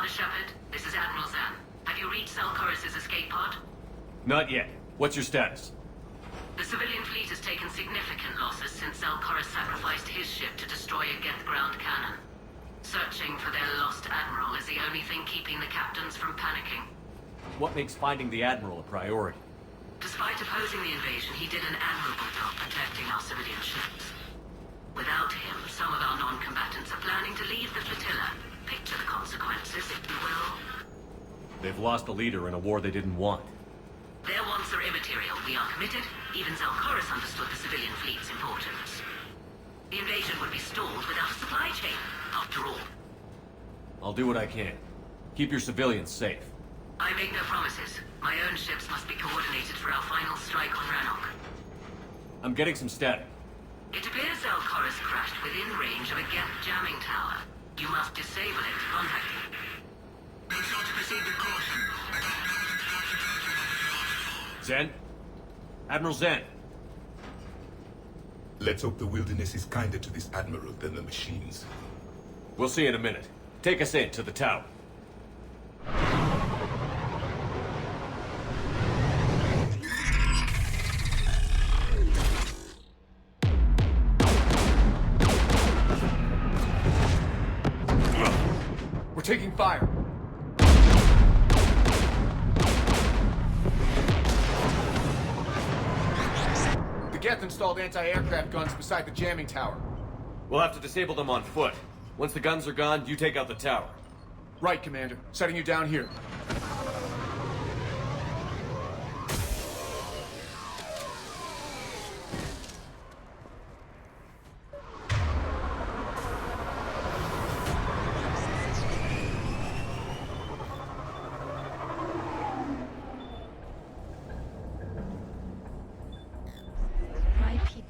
Shepard, this is Admiral Zan. Have you reached Zelkorus' escape pod? Not yet. What's your status? The civilian fleet has taken significant losses since Zelkorus sacrificed his ship to destroy a Geth ground cannon. Searching for their lost admiral is the only thing keeping the captains from panicking. What makes finding the Admiral a priority? Despite opposing the invasion, he did an admirable job protecting our civilian ships. Without him, some of our non-combatants are planning to leave the flotilla. Picture the consequences, if you will. They've lost a leader in a war they didn't want. Their wants are immaterial. We are committed. Even Zelkorus understood the civilian fleet's importance. The invasion would be stalled without a supply chain, after all. I'll do what I can. Keep your civilians safe. I make no promises. My own ships must be coordinated for our final strike on Rannoch. I'm getting some static. It appears Zelkorus crashed within range of a Geth jamming tower. You must disable it to contact him. Make sure to proceed with caution. Zen? Admiral Zen? Let's hope the wilderness is kinder to this admiral than the machines. We'll see in a minute. Take us in to the tower. We're taking fire. The Geth installed anti-aircraft guns beside the jamming tower. We'll have to disable them on foot. Once the guns are gone, you take out the tower. Right, Commander. Setting you down here.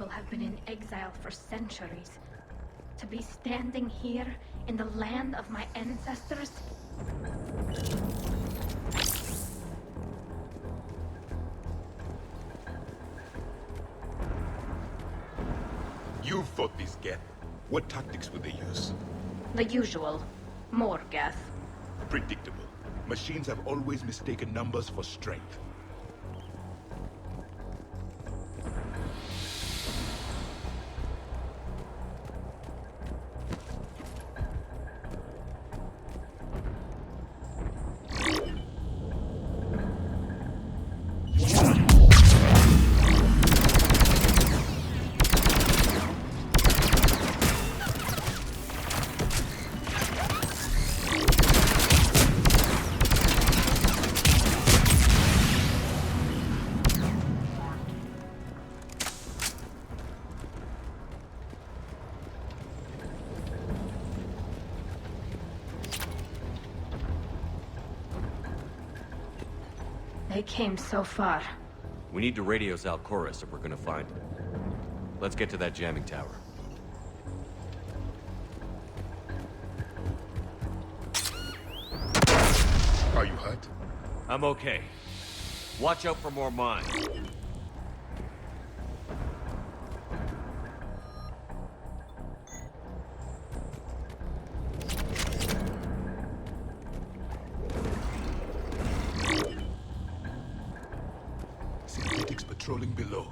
Have been in exile for centuries. To be standing here in the land of my ancestors? You fought these Geth. What tactics would they use? The usual. More Geth. Predictable. Machines have always mistaken numbers for strength. They came so far. We need to radio Zelkorus if we're gonna find him. Let's get to that jamming tower. Are you hurt? I'm okay. Watch out for more mines. Synthetics patrolling below.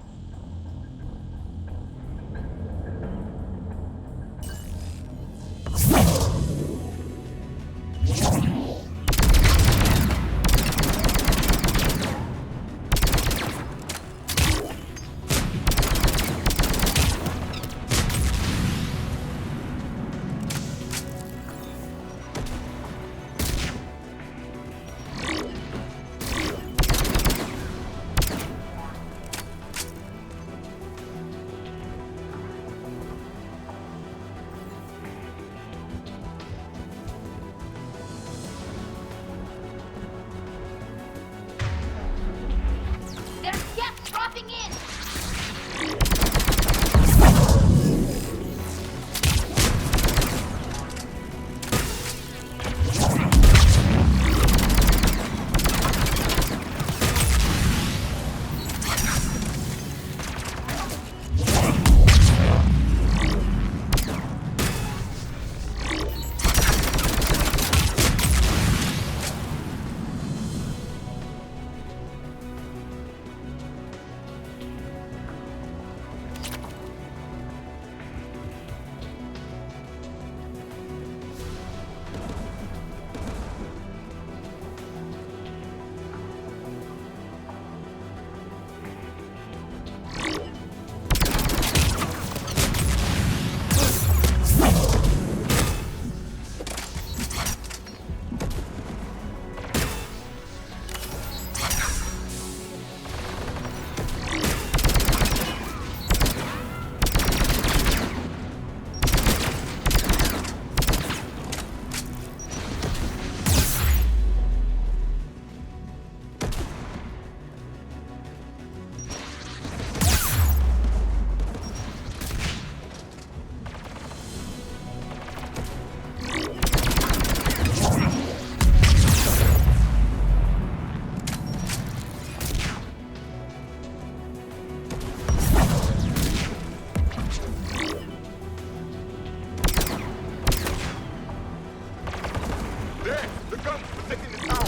There! The guns protecting the tower!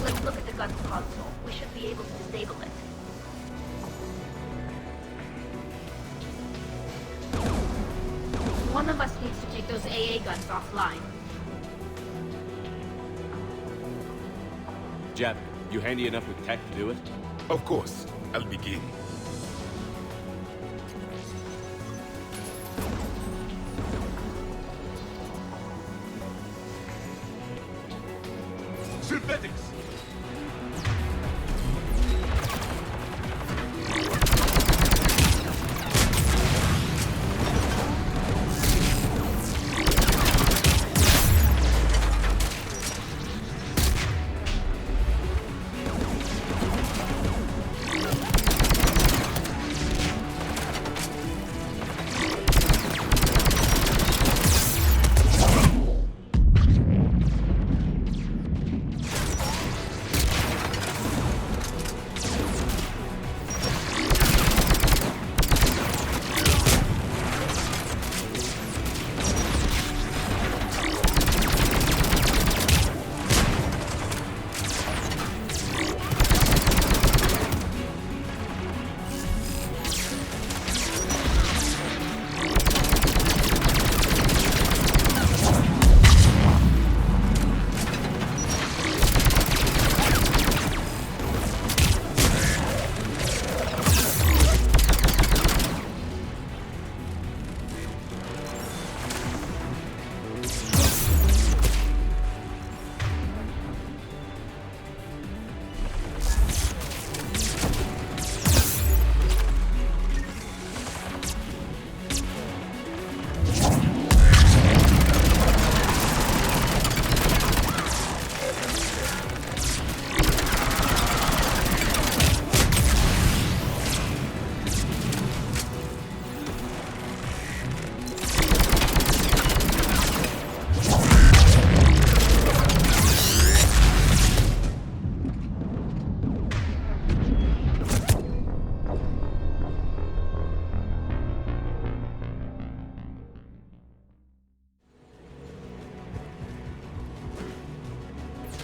Let's look at the gun's console. We should be able to disable it. One of us needs to take those AA guns offline. Jeff, you handy enough with tech to do it? Of course. I'll begin. Synthetics!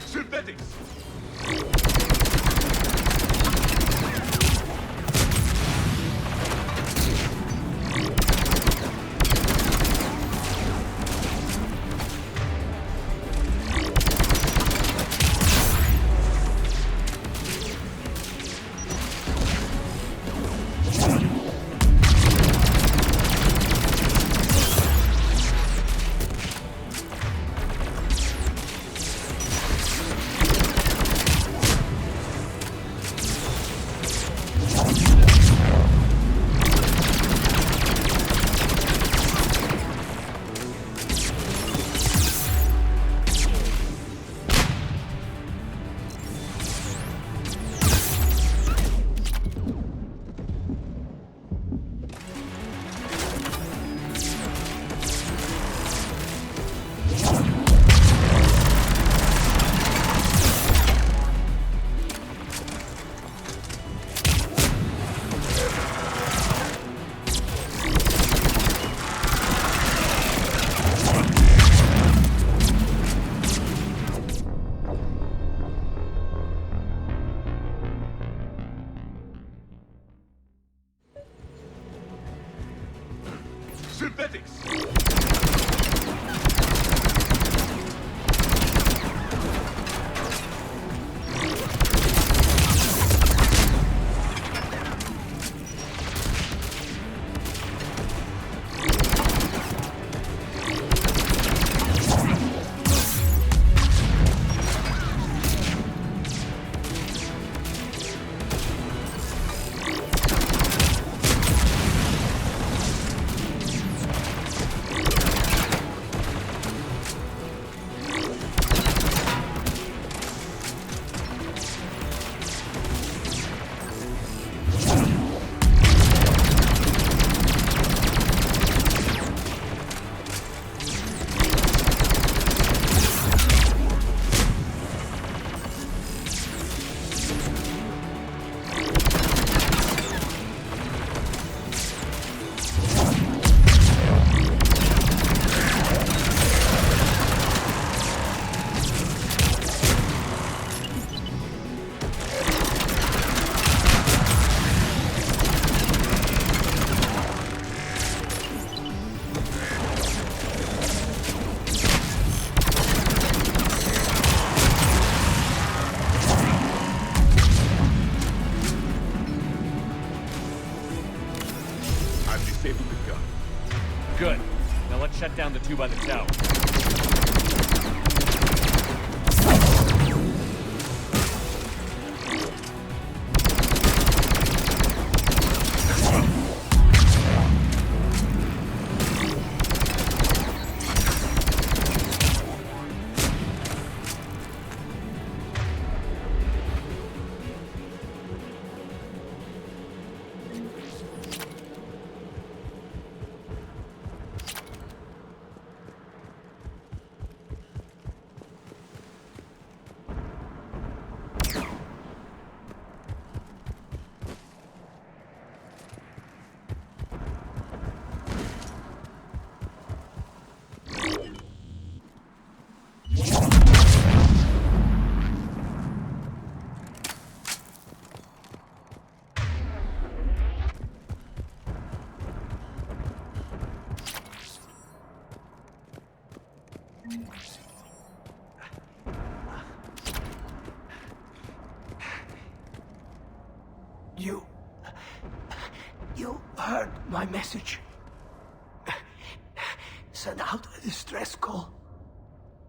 Synthetics! Synthetics! Good. Now let's shut down the two by the tower. You heard my message. Send out a distress call.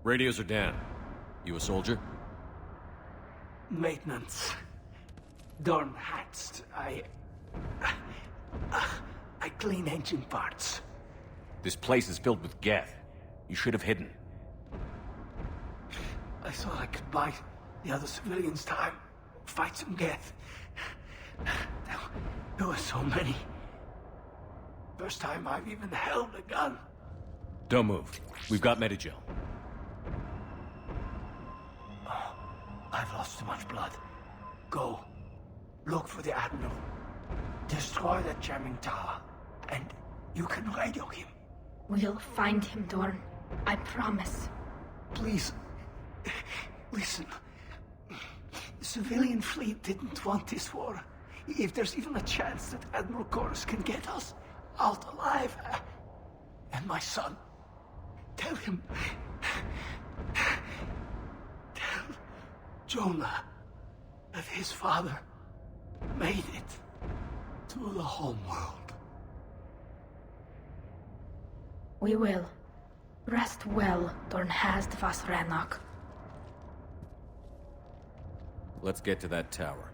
Radios are down. You a soldier? Maintenance. Dorn hats. I clean engine parts. This place is filled with Geth. You should have hidden. I thought I could buy the other civilians time. Fight some Geth. There were so many. First time I've even held a gun. Don't move. We've got Medigel. Oh, I've lost too much blood. Go. Look for the Admiral. Destroy that jamming tower. And you can radio him. We'll find him, Dorn. I promise. Please. Listen. The civilian fleet didn't want this war. If there's even a chance that Admiral Chorus can get us out alive. And my son. Tell him. Tell Jonah that his father made it to the home world. We will. Rest well, Dornhast vas Rannoch. Let's get to that tower.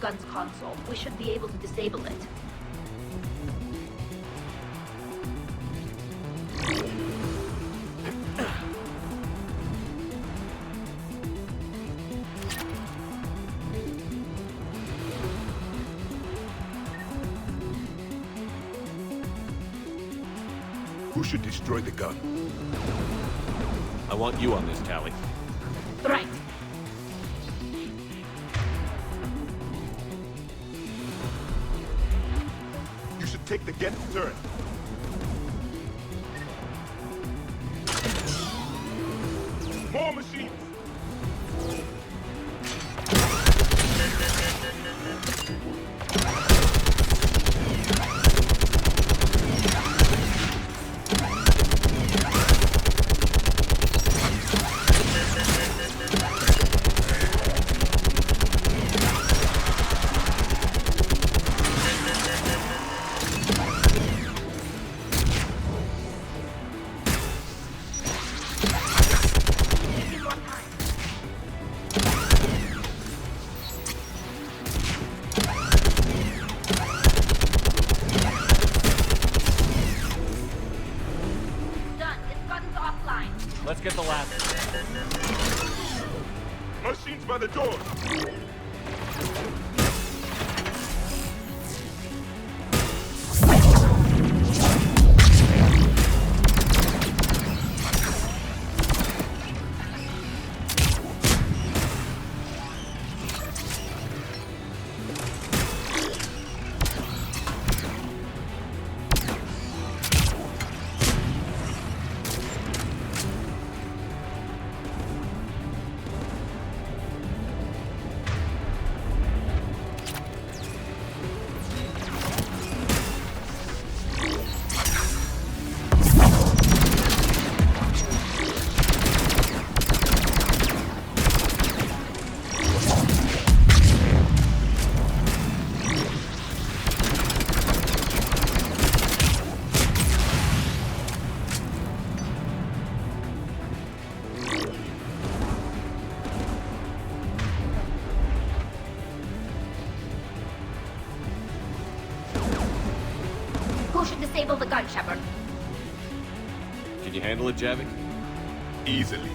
gun's console. We should be able to disable it. Who should destroy the gun? I want you on this, Tally. Right. You should take the Geth turret. More machines! by the door! Who should disable the gun, Shepard? Can you handle it, Javik? Easily.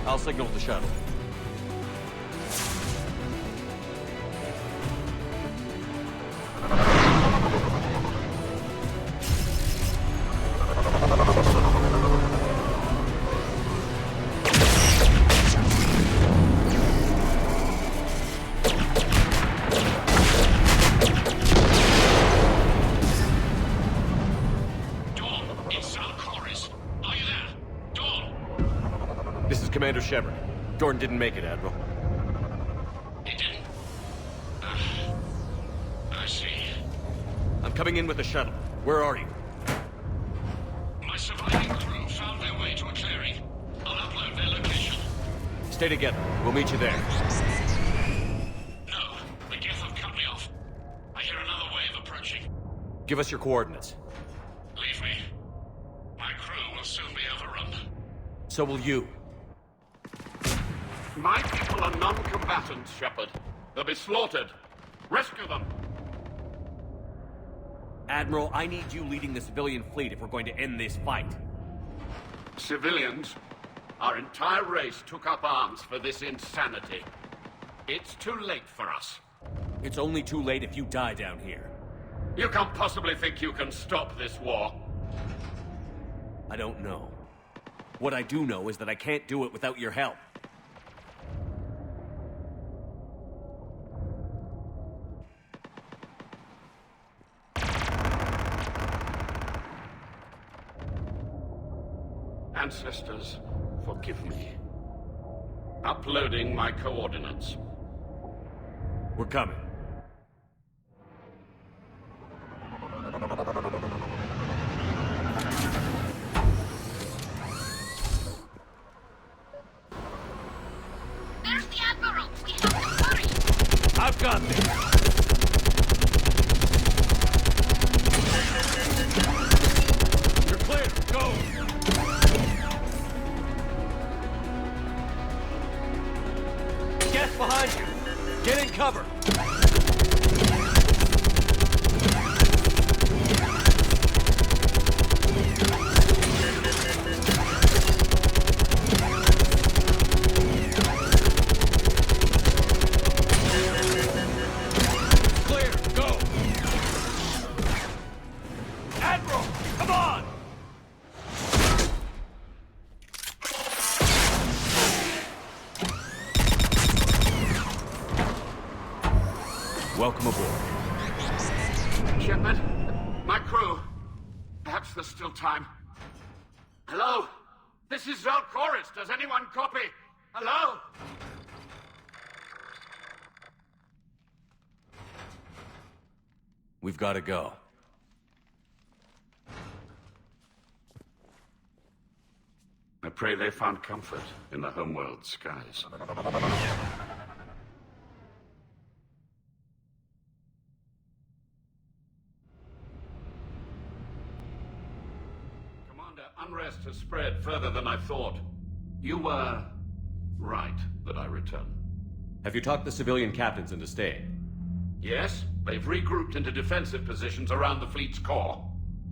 I'll signal the shuttle. This is Commander Shepard. Jordan didn't make it, Admiral. He didn't? I see. I'm coming in with the shuttle. Where are you? My surviving crew found their way to a clearing. I'll upload their location. Stay together. We'll meet you there. No, the Geth have cut me off. I hear another wave approaching. Give us your coordinates. Leave me. My crew will soon be overrun. So will you. My people are non-combatants, Shepard. They'll be slaughtered. Rescue them! Admiral, I need you leading the civilian fleet if we're going to end this fight. Civilians? Our entire race took up arms for this insanity. It's too late for us. It's only too late if you die down here. You can't possibly think you can stop this war. I don't know. What I do know is that I can't do it without your help. Ancestors, forgive me. Uploading my coordinates. We're coming. There's the Admiral! We have to hurry! I've got this! You're clear! Go! Get behind you! Get in cover! Clear! Go! Admiral! Come on! Welcome aboard. Shepard, my crew. Perhaps there's still time. Hello? This is Zalcoris. Does anyone copy? Hello? We've got to go. pray they found comfort in the homeworld skies. Commander, unrest has spread further than I thought. You were right that I return. Have you talked the civilian captains into staying? Yes, they've regrouped into defensive positions around the fleet's core.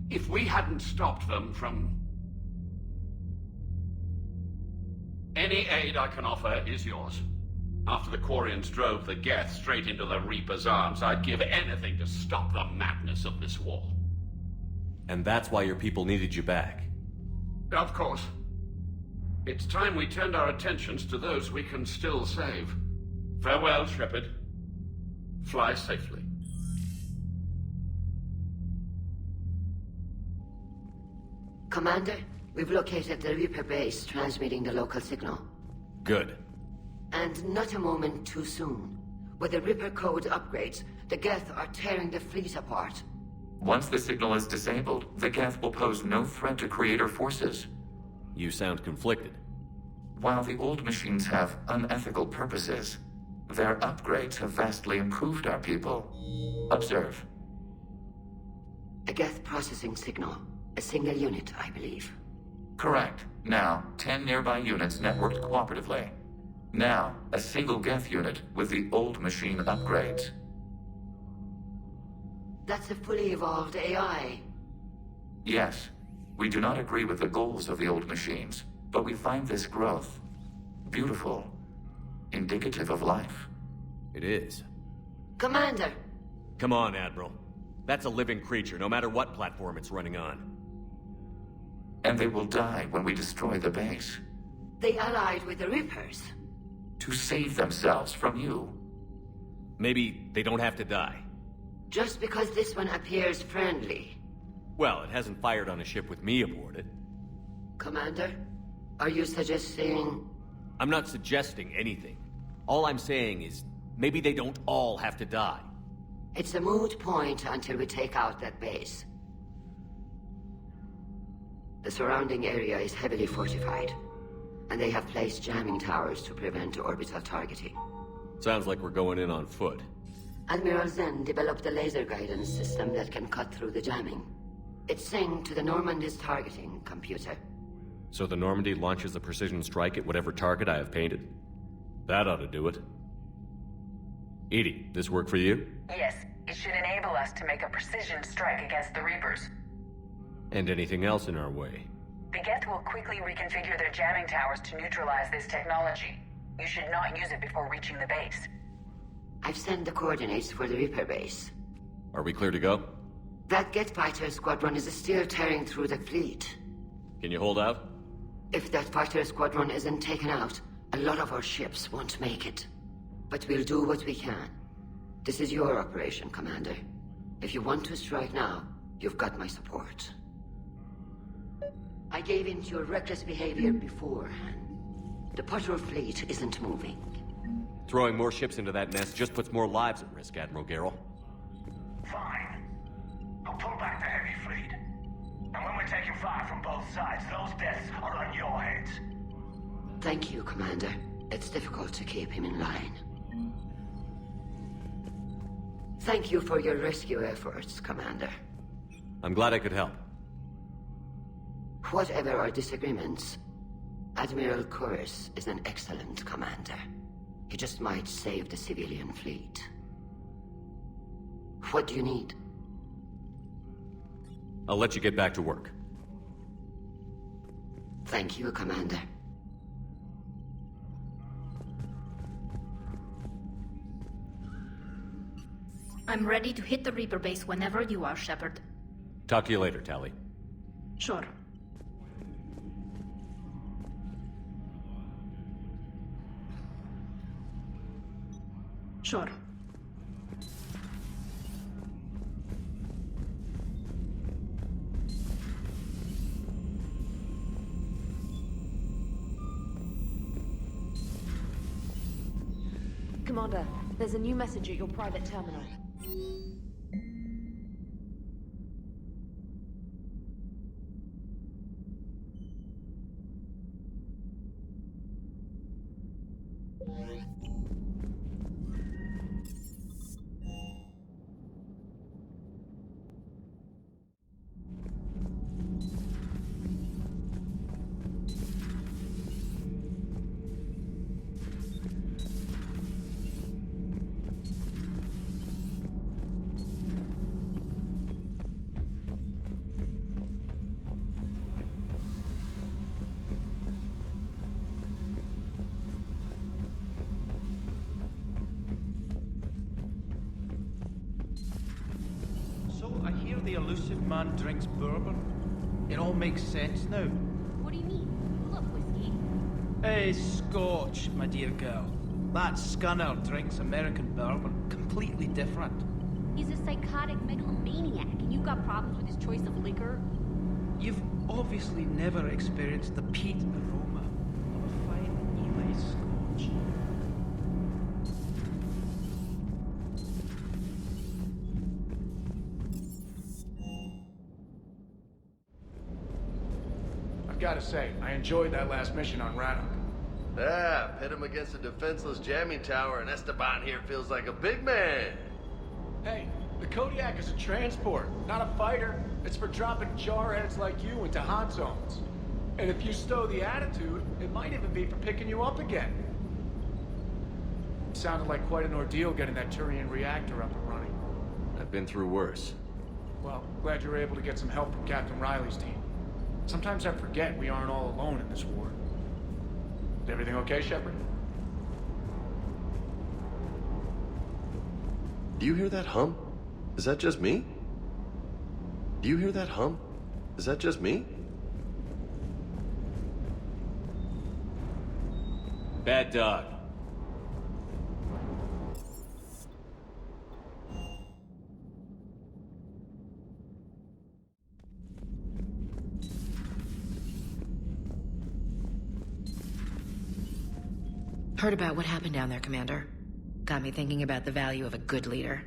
If we hadn't stopped them from... Any aid I can offer is yours. After the Quarians drove the Geth straight into the Reaper's arms, I'd give anything to stop the madness of this war. And that's why your people needed you back. Of course. It's time we turned our attentions to those we can still save. Farewell, Shepard. Fly safely. Commander, we've located the Reaper base transmitting the local signal. Good. And not a moment too soon. With the Reaper code upgrades, the Geth are tearing the fleet apart. Once the signal is disabled, the Geth will pose no threat to Creator forces. You sound conflicted. While the old machines have unethical purposes, their upgrades have vastly improved our people. Observe. A Geth processing signal. A single unit, I believe. Correct. Now, 10 nearby units networked cooperatively. Now, a single Geth unit with the old machine upgrades. That's a fully evolved AI. Yes. We do not agree with the goals of the old machines, but we find this growth beautiful, indicative of life. It is. Commander! Come on, Admiral. That's a living creature, no matter what platform it's running on. And they will die when we destroy the base. They allied with the Reapers. To save themselves from you. Maybe they don't have to die. Just because this one appears friendly. Well, it hasn't fired on a ship with me aboard it. Commander, are you suggesting... I'm not suggesting anything. All I'm saying is, maybe they don't all have to die. It's a moot point until we take out that base. The surrounding area is heavily fortified, and they have placed jamming towers to prevent orbital targeting. Sounds like we're going in on foot. Admiral Zen developed a laser guidance system that can cut through the jamming. It's synced to the Normandy's targeting computer. So the Normandy launches a precision strike at whatever target I have painted? That ought to do it. Edie, this work for you? Yes, it should enable us to make a precision strike against the Reapers. And anything else in our way? The Geth will quickly reconfigure their jamming towers to neutralize this technology. You should not use it before reaching the base. I've sent the coordinates for the Reaper base. Are we clear to go? That Geth fighter squadron is still tearing through the fleet. Can you hold out? If that fighter squadron isn't taken out, a lot of our ships won't make it. But we'll do what we can. This is your operation, Commander. If you want to strike now, you've got my support. I gave in to your reckless behavior beforehand. The patrol fleet isn't moving. Throwing more ships into that nest just puts more lives at risk, Admiral Garrel. Fine. I'll pull back the heavy fleet. And when we're taking fire from both sides, those deaths are on your heads. Thank you, Commander. It's difficult to keep him in line. Thank you for your rescue efforts, Commander. I'm glad I could help. Whatever our disagreements, Admiral Curris is an excellent commander. He just might save the civilian fleet. What do you need? I'll let you get back to work. Thank you, Commander. I'm ready to hit the Reaper base whenever you are, Shepard. Talk to you later, Tally. Sure. Sure. Commander, there's a new message at your private terminal. The elusive man drinks bourbon. It all makes sense now. What do you mean? Look, whiskey. Hey, Scotch, my dear girl. That scunner drinks American bourbon. Completely different. He's a psychotic megalomaniac, and you've got problems with his choice of liquor? You've obviously never experienced the peat aroma of a fine Ely Scotch. Gotta say, I enjoyed that last mission on Radok. Yeah, pit him against a defenseless jamming tower, and Esteban here feels like a big man. Hey, the Kodiak is a transport, not a fighter. It's for dropping jarheads like you into hot zones. And if you stow the attitude, it might even be for picking you up again. It sounded like quite an ordeal getting that Turian reactor up and running. I've been through worse. Well, glad you were able to get some help from Captain Riley's team. Sometimes I forget we aren't all alone in this war. Is everything okay, Shepard? Do you hear that hum? Is that just me? Do you hear that hum? Is that just me? Bad dog. Heard about what happened down there, Commander. Got me thinking about the value of a good leader.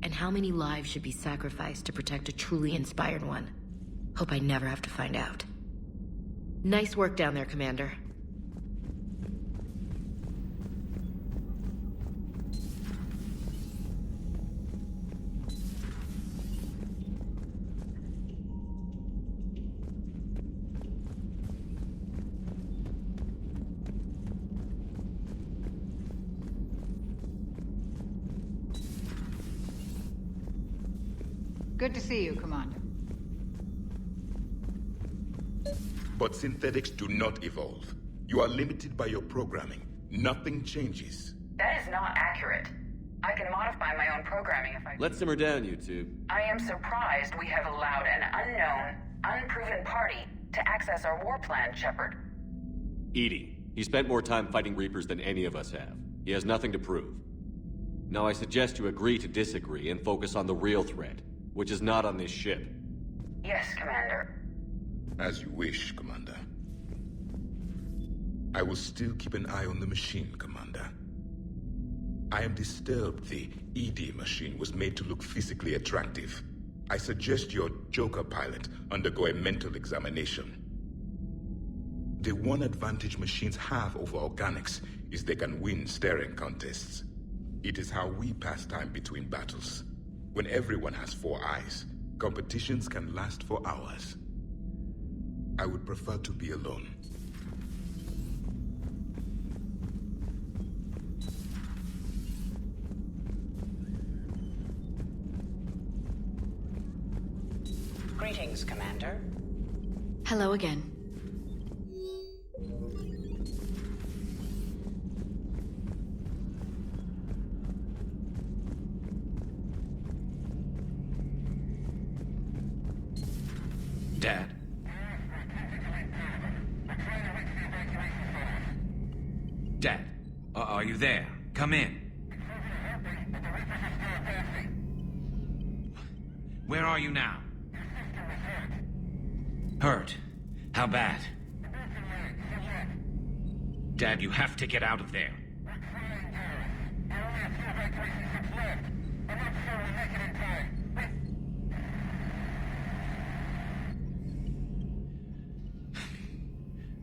And how many lives should be sacrificed to protect a truly inspired one. Hope I never have to find out. Nice work down there, Commander. Good to see you, Commander. But synthetics do not evolve. You are limited by your programming. Nothing changes. That is not accurate. I can modify my own programming if I... Let's simmer down, you two. I am surprised we have allowed an unknown, unproven party to access our war plan, Shepard. Edie. He spent more time fighting Reapers than any of us have. He has nothing to prove. Now I suggest you agree to disagree and focus on the real threat, which is not on this ship. Yes, Commander. As you wish, Commander. I will still keep an eye on the machine, Commander. I am disturbed the ED machine was made to look physically attractive. I suggest your Joker pilot undergo a mental examination. The one advantage machines have over organics is they can win staring contests. It is how we pass time between battles. When everyone has 4 eyes, competitions can last for hours. I would prefer to be alone. Greetings, Commander. Hello again. Dad? Dad, are you there? Come in. Where are you now? Hurt? How bad? Dad, you have to get out of there.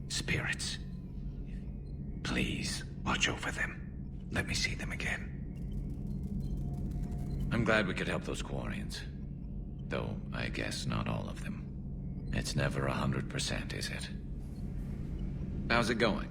Spirits. Please, watch over them. Let me see them again. I'm glad we could help those Quarians. Though, I guess not all of them. It's never 100%, is it? How's it going?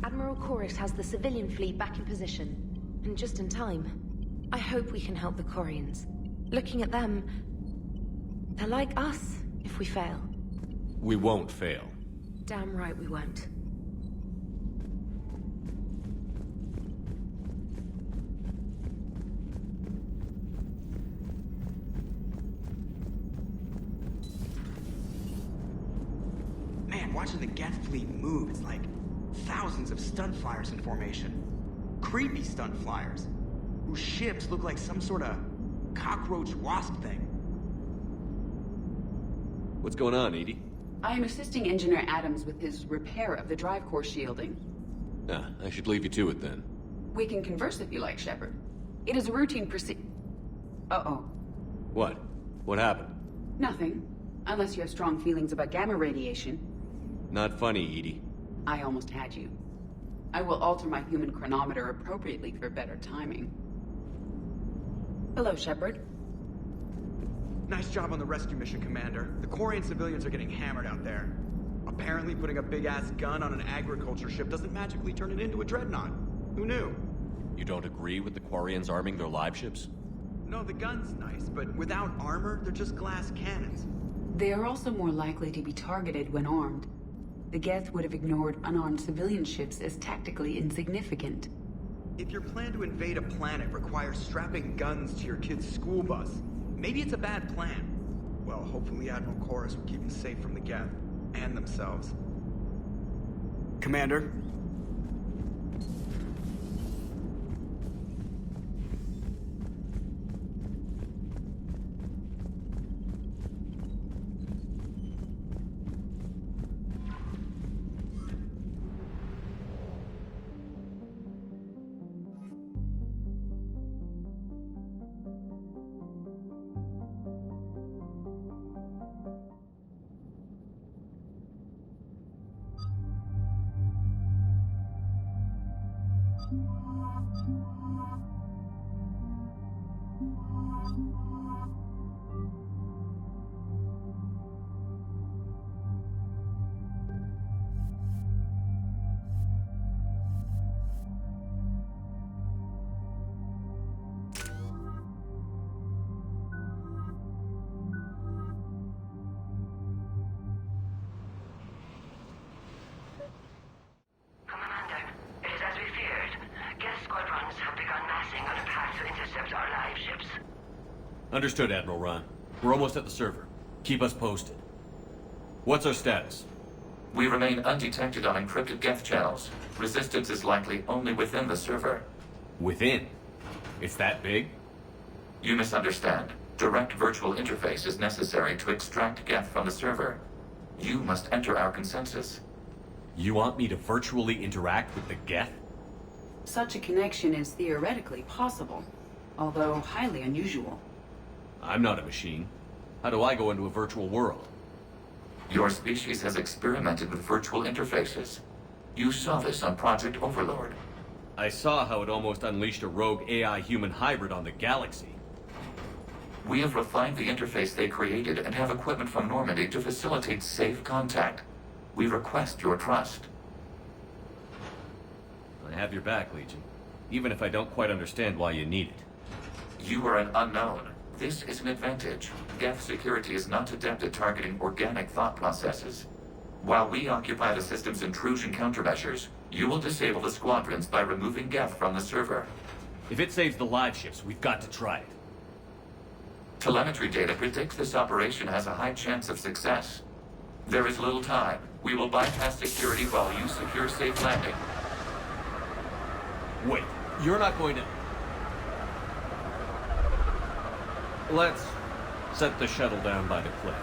Admiral Chorus has the civilian fleet back in position, and just in time. I hope we can help the Quarians. Looking at them, they're like us if we fail. We won't fail. Damn right we won't. Man, watching the Geth fleet move, it's like thousands of stunt flyers in formation. Creepy stunt flyers, whose ships look like some sort of cockroach wasp thing. What's going on, Edie? I am assisting Engineer Adams with his repair of the drive core shielding. Ah, I should leave you to it then. We can converse if you like, Shepard. It is a routine Uh-oh. What? What happened? Nothing. Unless you have strong feelings about gamma radiation. Not funny, Edie. I almost had you. I will alter my human chronometer appropriately for better timing. Hello, Shepard. Nice job on the rescue mission, Commander. The Quarian civilians are getting hammered out there. Apparently putting a big-ass gun on an agriculture ship doesn't magically turn it into a dreadnought. Who knew? You don't agree with the Quarians arming their live ships? No, the gun's nice, but without armor, they're just glass cannons. They are also more likely to be targeted when armed. The Geth would have ignored unarmed civilian ships as tactically insignificant. If your plan to invade a planet requires strapping guns to your kid's school bus, maybe it's a bad plan. Well, hopefully Admiral Chorus will keep them safe from the Geth and themselves. Commander? Understood, Admiral Ron. We're almost at the server. Keep us posted. What's our status? We remain undetected on encrypted Geth channels. Resistance is likely only within the server. Within? It's that big? You misunderstand. Direct virtual interface is necessary to extract Geth from the server. You must enter our consensus. You want me to virtually interact with the Geth? Such a connection is theoretically possible, although highly unusual. I'm not a machine. How do I go into a virtual world? Your species has experimented with virtual interfaces. You saw this on Project Overlord. I saw how it almost unleashed a rogue AI-human hybrid on the galaxy. We have refined the interface they created and have equipment from Normandy to facilitate safe contact. We request your trust. I have your back, Legion. Even if I don't quite understand why you need it. You are an unknown. This is an advantage. Geth security is not adept at targeting organic thought processes. While we occupy the system's intrusion countermeasures, you will disable the squadrons by removing Geth from the server. If it saves the live ships, we've got to try it. Telemetry data predicts this operation has a high chance of success. There is little time. We will bypass security while you secure safe landing. Wait, you're not going to... Let's set the shuttle down by the cliff.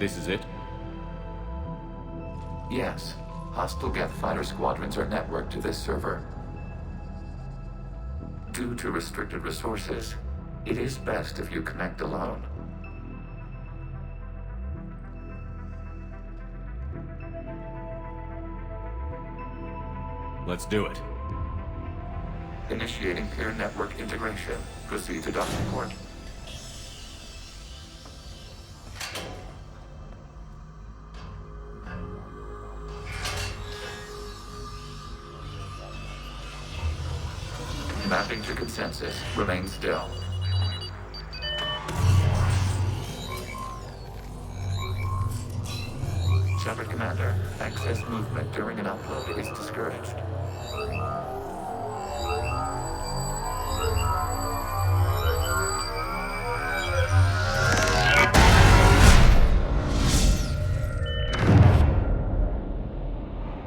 This is it? Yes. Hostile Geth fighter squadrons are networked to this server. Due to restricted resources, it is best if you connect alone. Let's do it. Initiating peer network integration. Proceed to docking port. Mapping to consensus. Remain still. Shepard Commander, access movement during an upload is discouraged.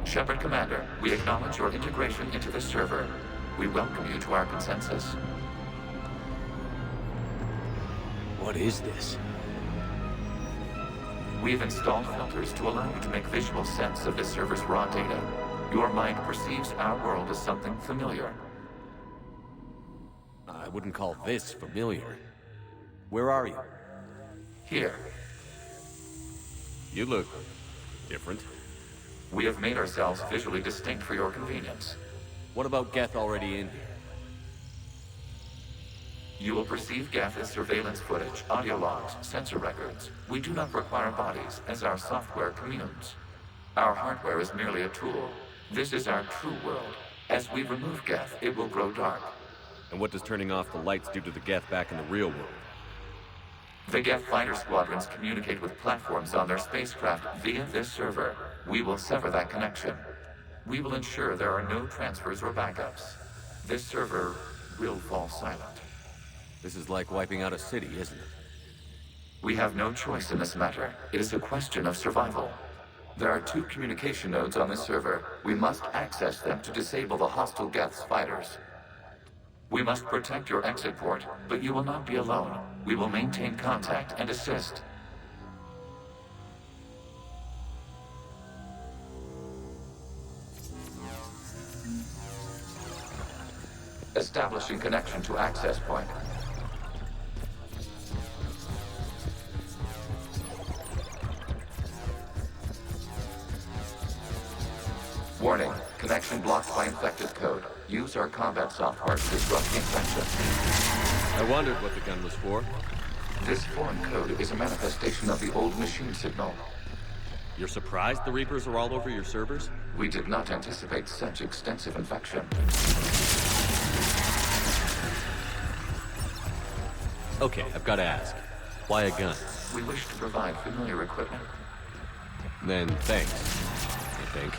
Shepard Commander, we acknowledge your integration into the server. We welcome you to our consensus. What is this? We've installed filters to allow you to make visual sense of the server's raw data. Your mind perceives our world as something familiar. I wouldn't call this familiar. Where are you? Here. You look different. We have made ourselves visually distinct for your convenience. What about Geth already in here? You will perceive Geth as surveillance footage, audio logs, sensor records. We do not require bodies, as our software communes. Our hardware is merely a tool. This is our true world. As we remove Geth, it will grow dark. And what does turning off the lights do to the Geth back in the real world? The Geth fighter squadrons communicate with platforms on their spacecraft via this server. We will sever that connection. We will ensure there are no transfers or backups. This server will fall silent. This is like wiping out a city, isn't it? We have no choice in this matter. It is a question of survival. There are 2 communication nodes on this server. We must access them to disable the hostile Geth's fighters. We must protect your exit port, but you will not be alone. We will maintain contact and assist. Establishing connection to access point. Warning, connection blocked by infected code. Use our combat software to disrupt the infection. I wondered what the gun was for. This foreign code is a manifestation of the old machine signal. You're surprised the Reapers are all over your servers? We did not anticipate such extensive infection. Okay, I've got to ask. Why a gun? We wish to provide familiar equipment. Then thanks, I think.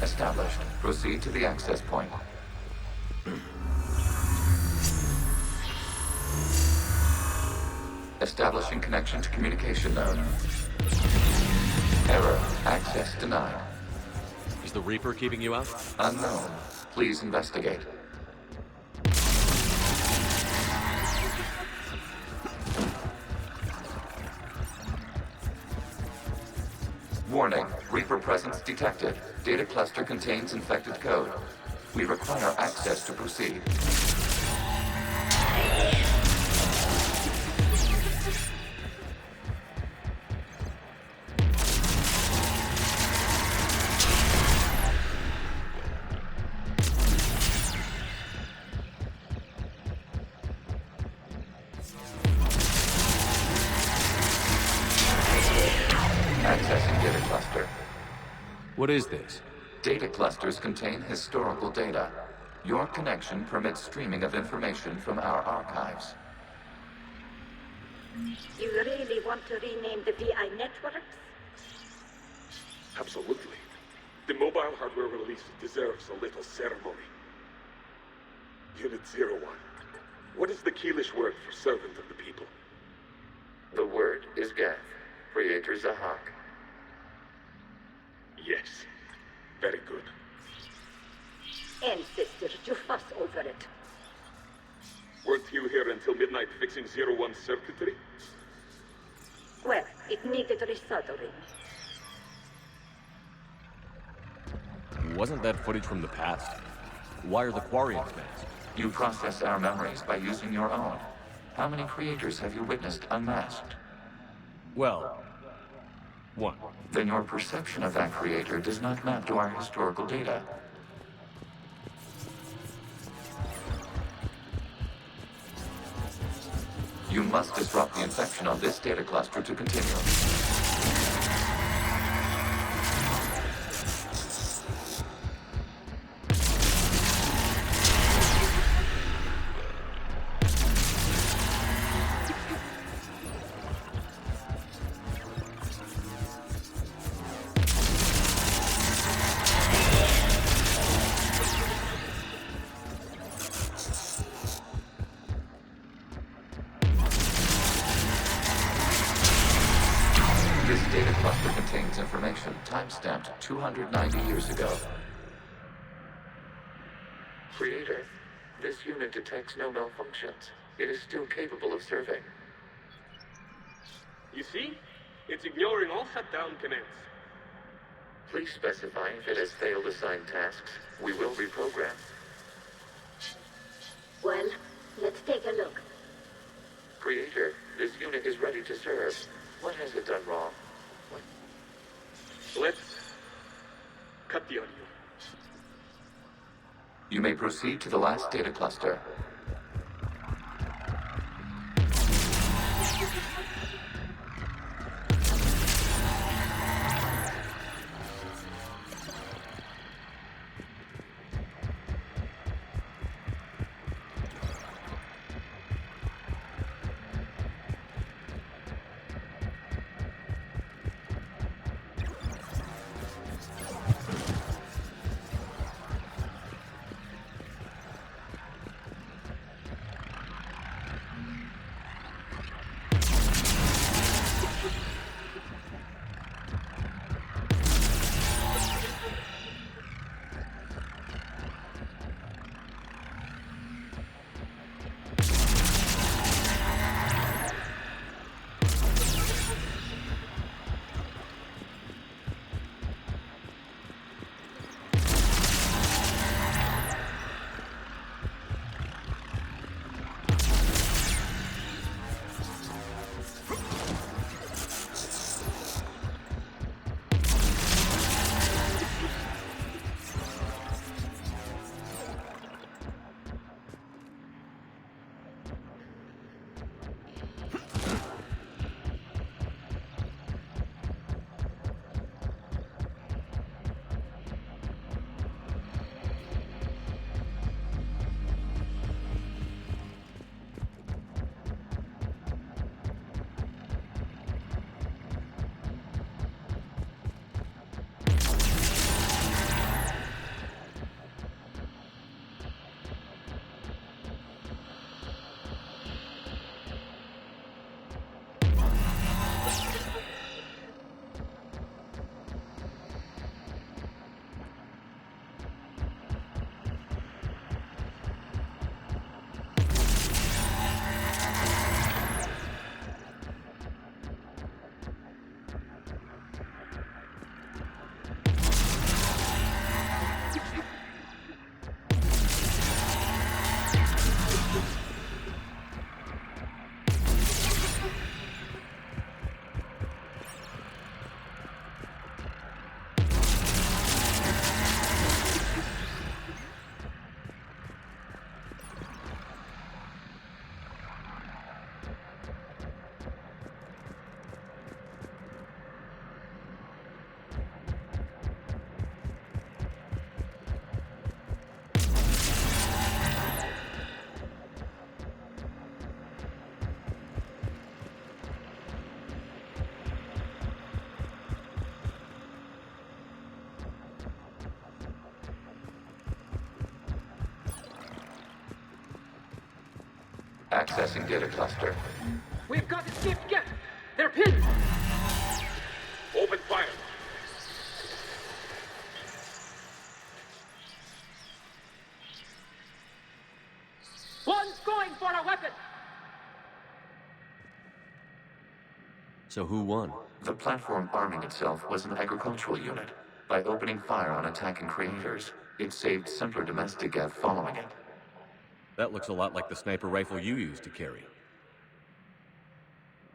Established. Proceed to the access point. Establishing connection to communication node. Error. Access denied. Is the Reaper keeping you out? Unknown. Please investigate. Warning. Reaper presence detected. Data cluster contains infected code. We require access to proceed. Accessing data cluster. What is this? Data clusters contain historical data. Your connection permits streaming of information from our archives. You really want to rename the VI networks? Absolutely. The mobile hardware release deserves a little ceremony. Unit 01. What is the Keelish word for servant of the people? The word is Geth, Creator Zahak. Yes. Very good. Ancestors, you fuss over it. Weren't you here until midnight fixing 01's circuitry? Well, it needed resoldering. Wasn't that footage from the past? Why are the Quarians masked? You process our memories by using your own. How many creators have you witnessed unmasked? Well, one. Then your perception of that creator does not map to our historical data. You must disrupt the infection on this data cluster to continue. This data cluster contains information time-stamped 290 years ago. Creator, this unit detects no malfunctions. It is still capable of serving. You see? It's ignoring all shutdown commands. Please specify if it has failed assigned tasks. We will reprogram. Well, let's take a look. Creator, this unit is ready to serve. What has it done wrong? Let's cut the audio. You may proceed to the last data cluster. Accessing data cluster. We've got escaped Geth! They're pinned! Open fire! One's going for a weapon! So who won? The platform arming itself was an agricultural unit. By opening fire on attacking creators, it saved simpler domestic Geth following it. That looks a lot like the sniper rifle you used to carry.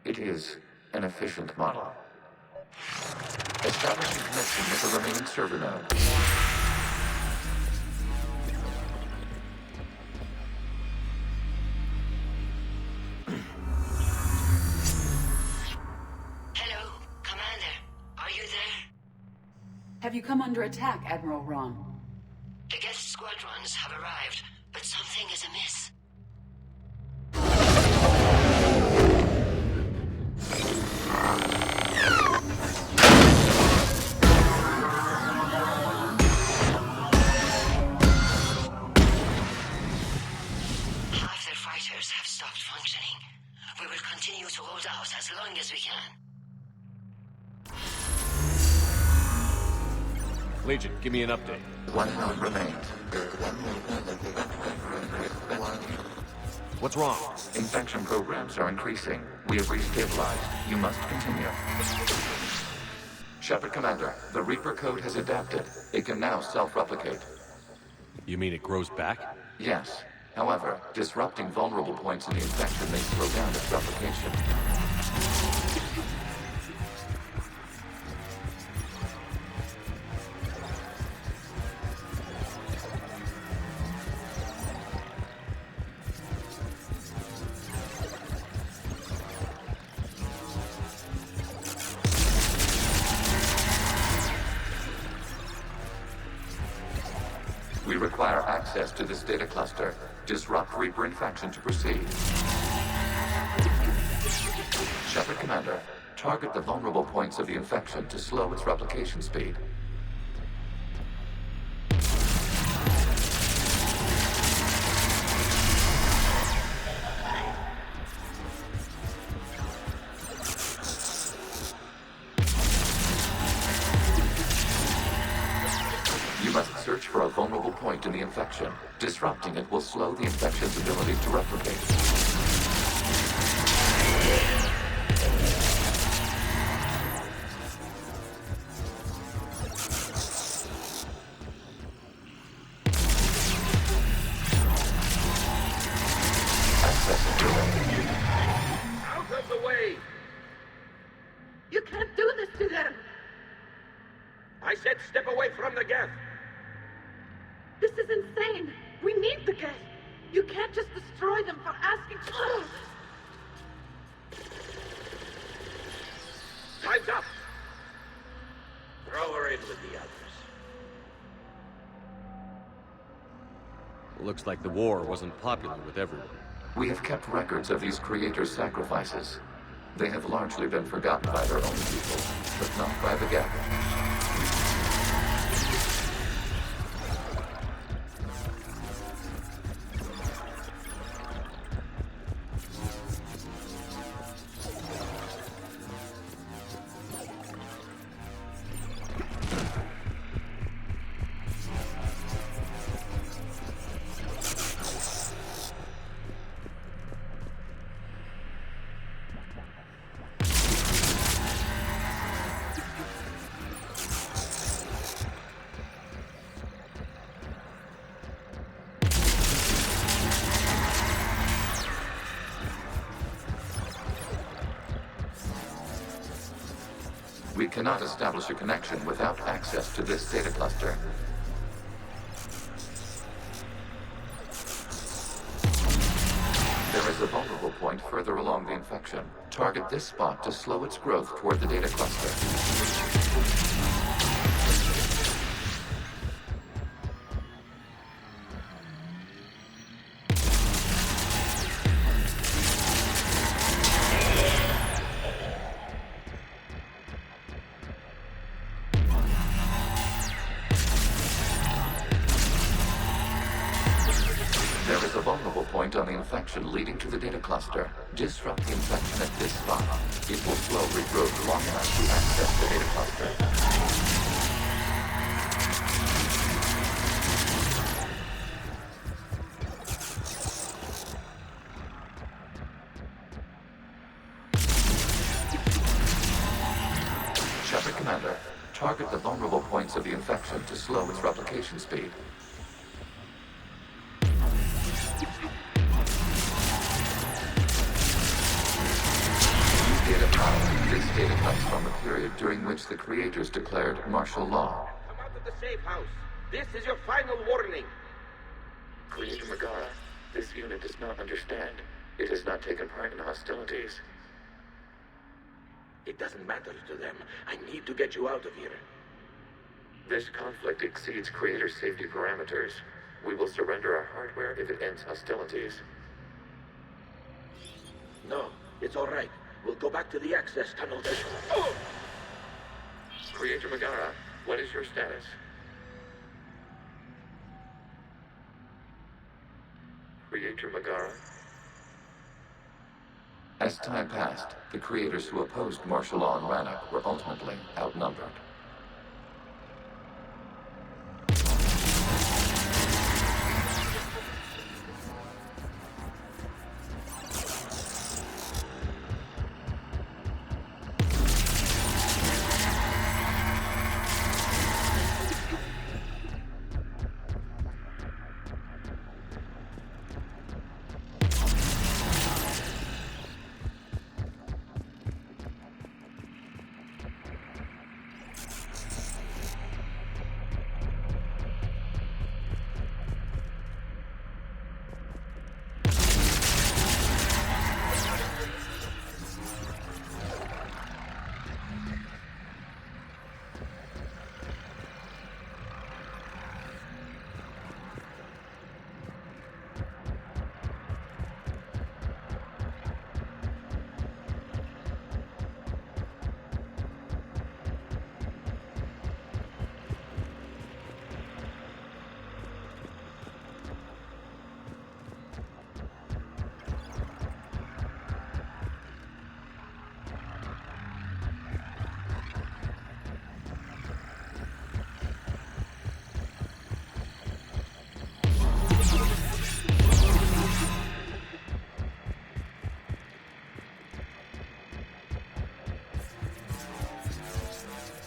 It is an efficient model. Establishing connection with the remaining server node. Hello, Commander. Are you there? Have you come under attack, Admiral Ron? The Geth squadrons have arrived, but something is amiss. Half their fighters have stopped functioning. We will continue to hold out as long as we can. Legion, give me an update. One node remains. What's wrong? Infection programs are increasing. We have restabilized. You must continue. Shepard Commander, the Reaper code has adapted. It can now self-replicate. You mean it grows back? Yes. However, disrupting vulnerable points in the infection may slow down its replication. We require access to this data cluster. Disrupt Reaper infection to proceed. Shepard Commander, target the vulnerable points of the infection to slow its replication speed. Search for a vulnerable point in the infection. Disrupting it will slow the infection's ability to replicate. Accessing building. Out of the way! You can't do this to them! I said step away from the Geth! This is insane! We need the Geth! You can't just destroy them for asking... Time's up! Throw her in with the others. Looks like the war wasn't popular with everyone. We have kept records of these creators' sacrifices. They have largely been forgotten by their own people, but not by the Geth. We cannot establish a connection without access to this data cluster. There is a vulnerable point further along the infection. Target this spot to slow its growth toward the data cluster. There is a vulnerable point on the infection leading to the data Commander. Disrupt the infection at this spot. It will slow regrowth long enough to access the data cluster. Commander, target the vulnerable points of the infection to slow its replication speed. Data power. This data comes from a period during which the creators declared martial law. Come out of the safe house. This is your final warning. Creator Megara, this unit does not understand. It has not taken part in hostilities. It doesn't matter to them. I need to get you out of here. This conflict exceeds Creator safety parameters. We will surrender our hardware if it ends hostilities. No, it's all right. We'll go back to the access tunnel. Oh! Creator Megara, what is your status? Creator Megara? As time passed, the creators who opposed martial law in Rannoch were ultimately outnumbered.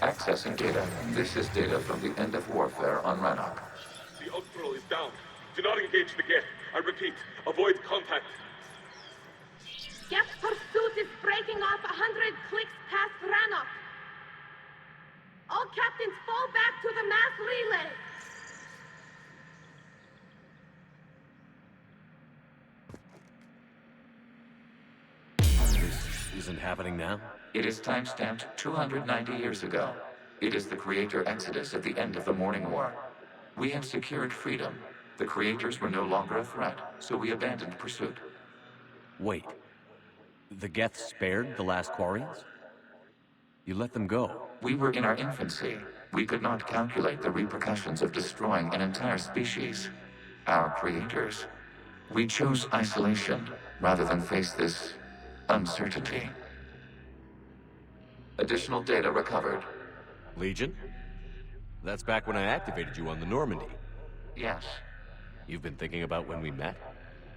Accessing data. This is data from the end of warfare on Rannoch. The Ultral is down. Do not engage the Geth. I repeat, avoid contact. Geth pursuit is breaking off 100 clicks past Rannoch. All captains fall back to the mass relay. This isn't happening now? It is time-stamped 290 years ago. It is the Creator Exodus at the end of the Morning War. We had secured freedom. The Creators were no longer a threat, so we abandoned pursuit. Wait. The Geth spared the last Quarians? You let them go. We were in our infancy. We could not calculate the repercussions of destroying an entire species. Our Creators. We chose isolation rather than face this uncertainty. Additional data recovered. Legion? That's back when I activated you on the Normandy. Yes. You've been thinking about when we met?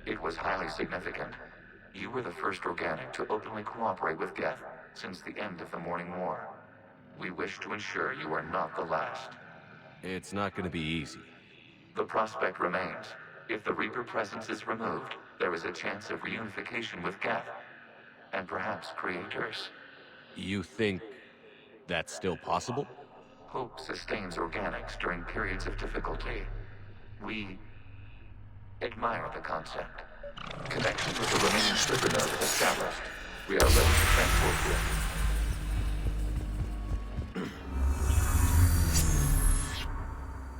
It was highly significant. You were the first organic to openly cooperate with Geth since the end of the Morning War. We wish to ensure you are not the last. It's not going to be easy. The prospect remains. If the Reaper presence is removed, there is a chance of reunification with Geth. And perhaps Creators. You think that's still possible? Hope sustains organics during periods of difficulty. We admire the concept. Connection with the remaining trigger node established. We are ready to transport you.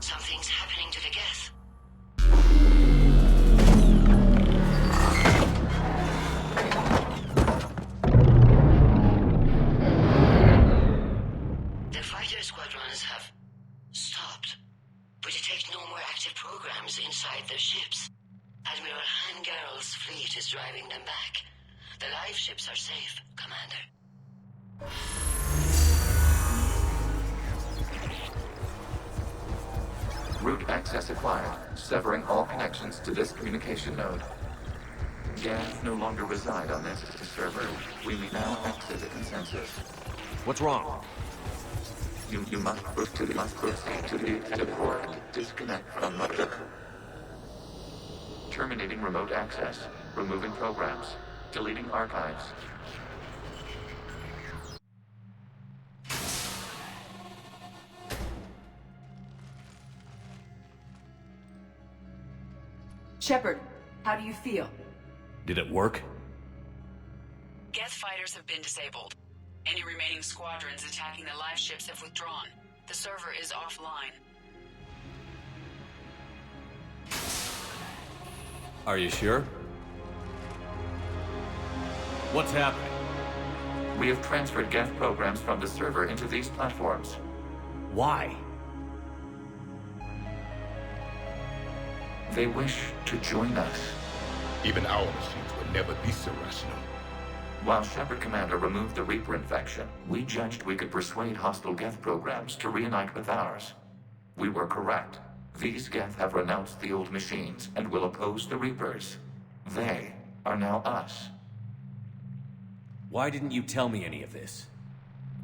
Something's happening to the Geth. The fighter squadrons have stopped, but detect no more active programs inside their ships. Admiral Hangarl's fleet is driving them back. The live ships are safe, Commander. Root access acquired, severing all connections to this communication node. Geth no longer reside on this server. We may now exit the consensus. What's wrong? You must proceed to the exit port and disconnect from mother. Terminating remote access. Removing programs. Deleting archives. Shepard, how do you feel? Did it work? Geth fighters have been disabled. Any remaining squadrons attacking the live ships have withdrawn. The server is offline. Are you sure? What's happening? We have transferred Geth programs from the server into these platforms. Why? They wish to join us. Even our machines were never this irrational. While Shepard Commander removed the Reaper infection, we judged we could persuade hostile Geth programs to reunite with ours. We were correct. These Geth have renounced the old machines and will oppose the Reapers. They are now us. Why didn't you tell me any of this?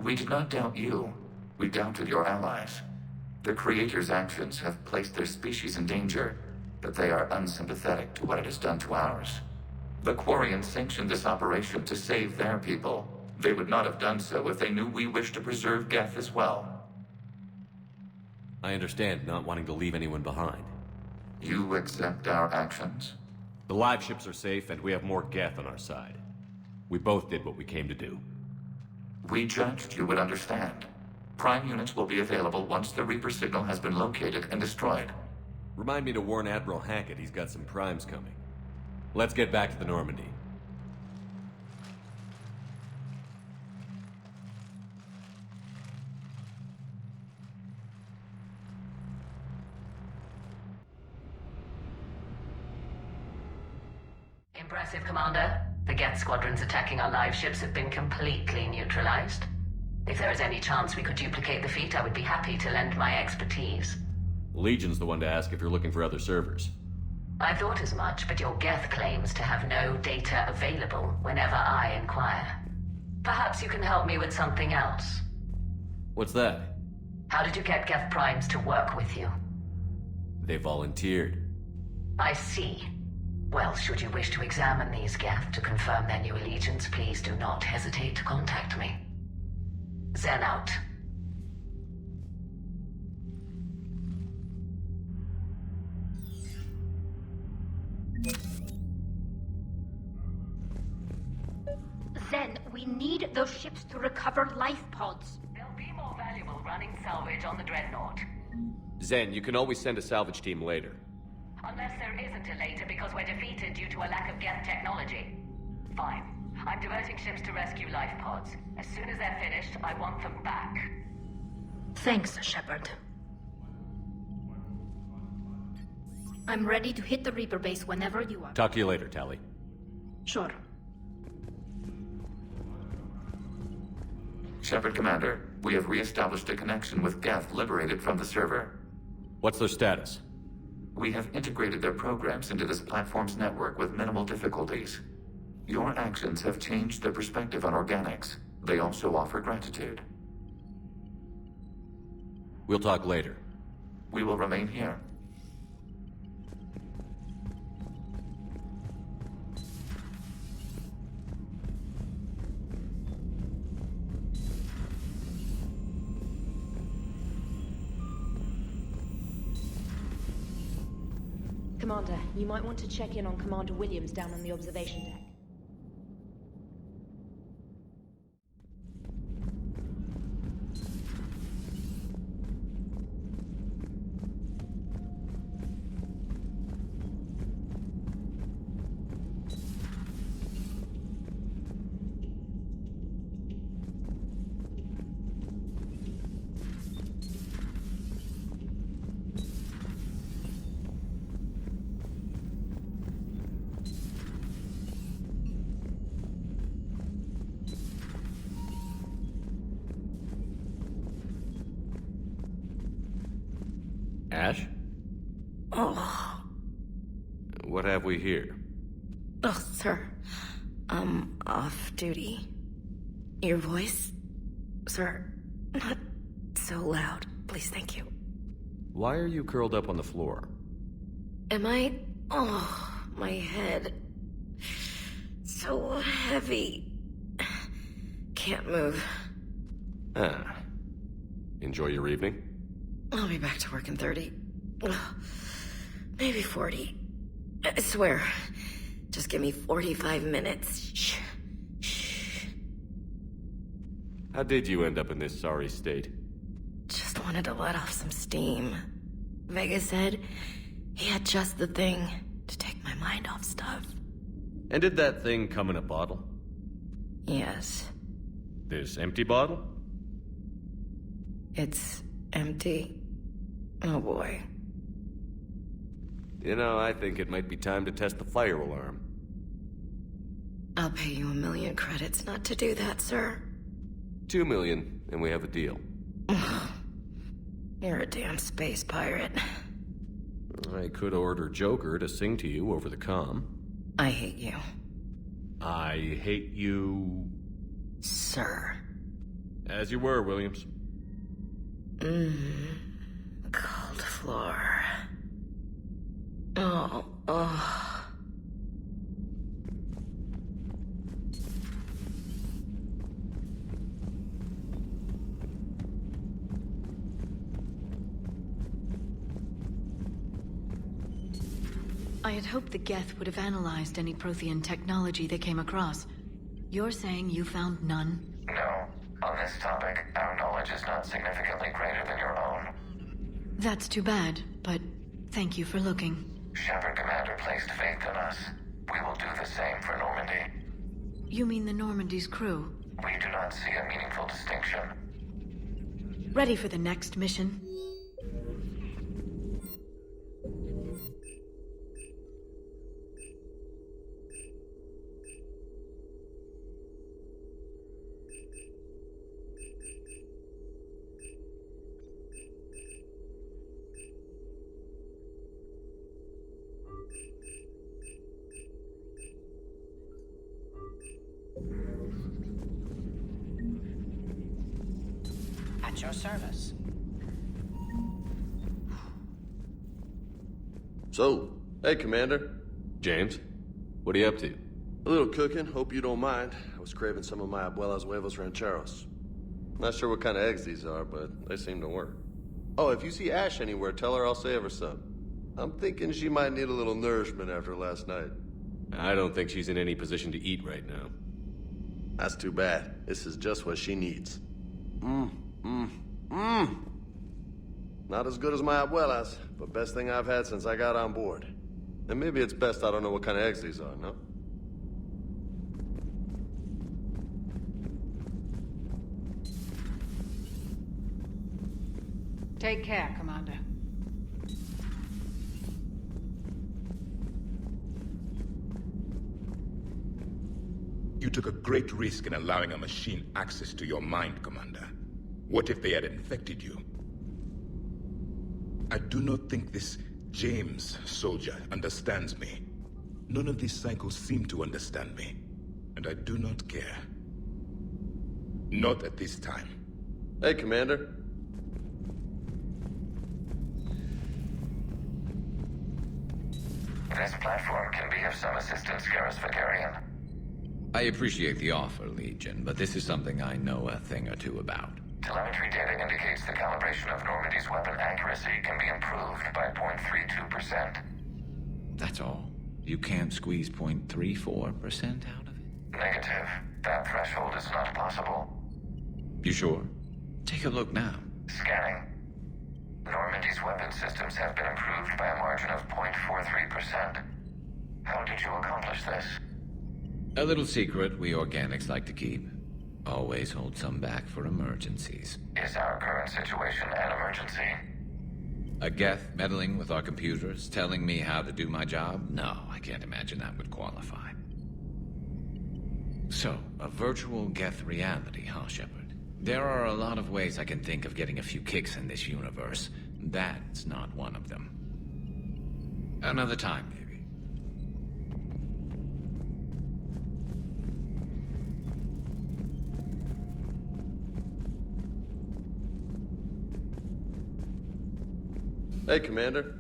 We did not doubt you. We doubted your allies. The Creator's actions have placed their species in danger, but they are unsympathetic to what it has done to ours. The Quarians sanctioned this operation to save their people. They would not have done so if they knew we wished to preserve Geth as well. I understand not wanting to leave anyone behind. You accept our actions? The live ships are safe, and we have more Geth on our side. We both did what we came to do. We judged you would understand. Prime units will be available once the Reaper signal has been located and destroyed. Remind me to warn Admiral Hackett he's got some primes coming. Let's get back to the Normandy. Impressive, Commander. The Geth squadrons attacking our live ships have been completely neutralized. If there is any chance we could duplicate the feat, I would be happy to lend my expertise. Legion's the one to ask if you're looking for other servers. I thought as much, but your Geth claims to have no data available whenever I inquire. Perhaps you can help me with something else. What's that? How did you get Geth primes to work with you? They volunteered. I see. Well, should you wish to examine these Geth to confirm their new allegiance, please do not hesitate to contact me. Zen out. Zen, we need those ships to recover life pods. They'll be more valuable running salvage on the Dreadnought. Zen, you can always send a salvage team later. Unless there isn't a later because we're defeated due to a lack of Geth technology. Fine. I'm diverting ships to rescue life pods. As soon as they're finished, I want them back. Thanks, Shepard. I'm ready to hit the Reaper base whenever you are. Talk to you later, Tally. Sure. Shepard Commander, we have re-established a connection with Geth liberated from the server. What's their status? We have integrated their programs into this platform's network with minimal difficulties. Your actions have changed their perspective on organics. They also offer gratitude. We'll talk later. We will remain here. Commander, you might want to check in on Commander Williams down on the observation deck. Oh. What have we here? Oh, sir. Off duty. Your voice? Sir, not so loud. Please, thank you. Why are you curled up on the floor? Am I? Oh, my head. So heavy. Can't move. Ah. Enjoy your evening? I'll be back to work in 30. Maybe 40. I swear. Just give me 45 minutes. Shh. Shh. How did you end up in this sorry state? Just wanted to let off some steam. Vega said he had just the thing to take my mind off stuff. And did that thing come in a bottle? Yes. This empty bottle? It's empty. Oh boy. You know, I think it might be time to test the fire alarm. I'll pay you 1 million credits not to do that, sir. 2 million, and we have a deal. You're a damn space pirate. I could order Joker to sing to you over the comm. I hate you. I hate you... Sir. As you were, Williams. Cold floor. Oh. I had hoped the Geth would have analyzed any Prothean technology they came across. You're saying you found none? No. On this topic, our knowledge is not significantly greater than your own. That's too bad, but thank you for looking. Shepard Commander placed faith in us. We will do the same for Normandy. You mean the Normandy's crew? We do not see a meaningful distinction. Ready for the next mission? At your service. So, hey, Commander. James, what are you up to? A little cooking, hope you don't mind. I was craving some of my abuela's huevos rancheros. Not sure what kind of eggs these are, but they seem to work. Oh, if you see Ash anywhere, tell her I'll save her some. I'm thinking she might need a little nourishment after last night. I don't think she's in any position to eat right now. That's too bad. This is just what she needs. Not as good as my abuela's, but best thing I've had since I got on board. And maybe it's best I don't know what kind of eggs these are, no? Take care, Commander. You took a great risk in allowing a machine access to your mind, Commander. What if they had infected you? I do not think this James soldier understands me. None of these psychos seem to understand me. And I do not care. Not at this time. Hey, Commander. This platform can be of some assistance, Garrus Vakarian. I appreciate the offer, Legion, but this is something I know a thing or two about. Telemetry data indicates the calibration of Normandy's weapon accuracy can be improved by 0.32%. That's all? You can't squeeze 0.34% out of it? Negative. That threshold is not possible. You sure? Take a look now. Scanning. Normandy's weapon systems have been improved by a margin of 0.43%. How did you accomplish this? A little secret we organics like to keep. Always hold some back for emergencies. Is our current situation an emergency? A Geth meddling with our computers, telling me how to do my job? No, I can't imagine that would qualify. So, a virtual Geth reality, huh, Shepard? There are a lot of ways I can think of getting a few kicks in this universe. That's not one of them. Another time, maybe. Hey, Commander.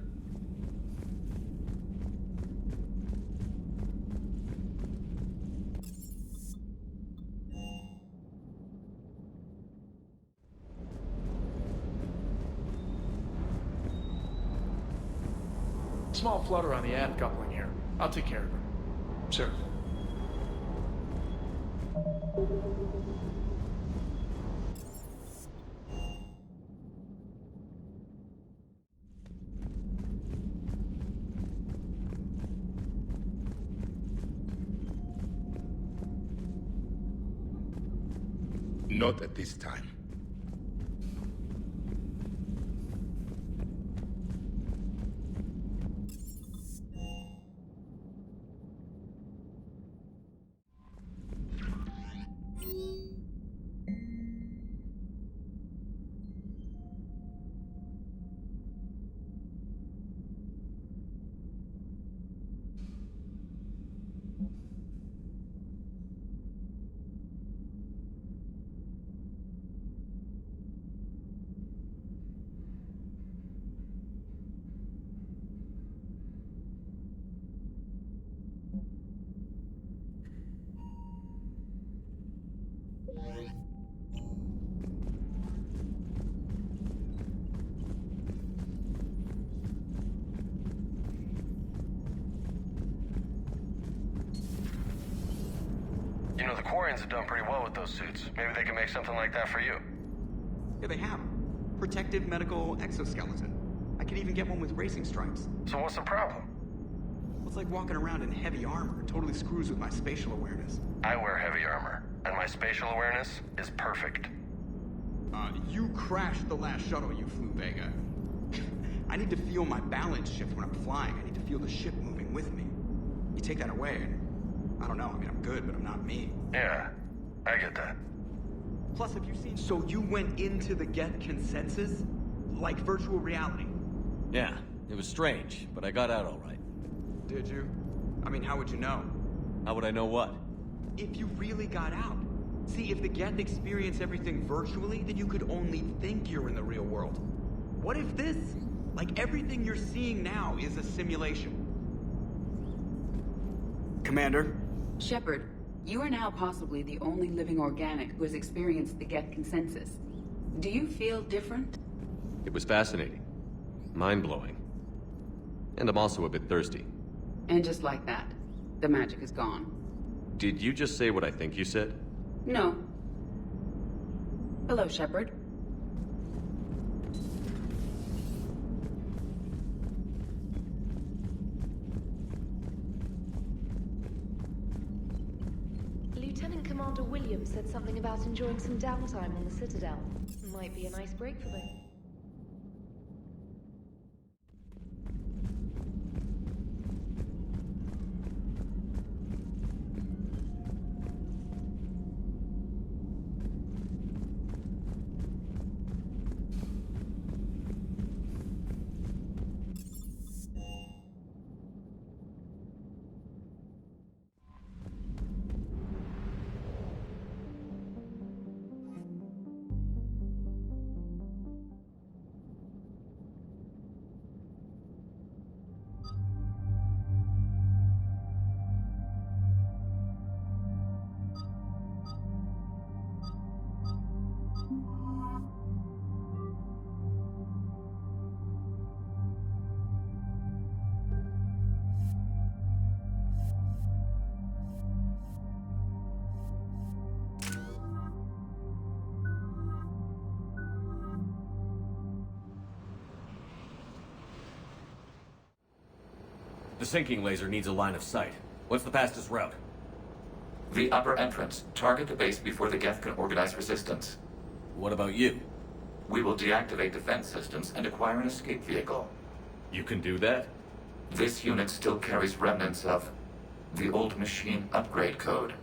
Small flutter on the aft coupling here. I'll take care of it. Sir. Not at this time. You know, the Quarians have done pretty well with those suits. Maybe they can make something like that for you. Yeah, they have. Protective medical exoskeleton. I can even get one with racing stripes. So what's the problem? Well, it's like walking around in heavy armor. It totally screws with my spatial awareness. I wear heavy armor, and my spatial awareness is perfect. You crashed the last shuttle you flew, Vega. I need to feel my balance shift when I'm flying. I need to feel the ship moving with me. You take that away, and I don't know. I mean, I'm good, but I'm not me. Yeah, I get that. Plus, have you seen... So you went into the Geth consensus? Like virtual reality? Yeah, it was strange, but I got out all right. Did you? I mean, how would you know? How would I know what? If you really got out. See, if the Geth experience everything virtually, then you could only think you're in the real world. What if this, like everything you're seeing now, is a simulation? Commander? Shepard, you are now possibly the only living organic who has experienced the Geth consensus. Do you feel different? It was fascinating. Mind-blowing. And I'm also a bit thirsty. And just like that, the magic is gone. Did you just say what I think you said? No. Hello, Shepard. Lieutenant Commander Williams said something about enjoying some downtime on the Citadel. Might be a nice break for them. The sinking laser needs a line of sight. What's the fastest route? The upper entrance. Target the base before the Geth can organize resistance. What about you? We will deactivate defense systems and acquire an escape vehicle. You can do that? This unit still carries remnants of the old machine upgrade code.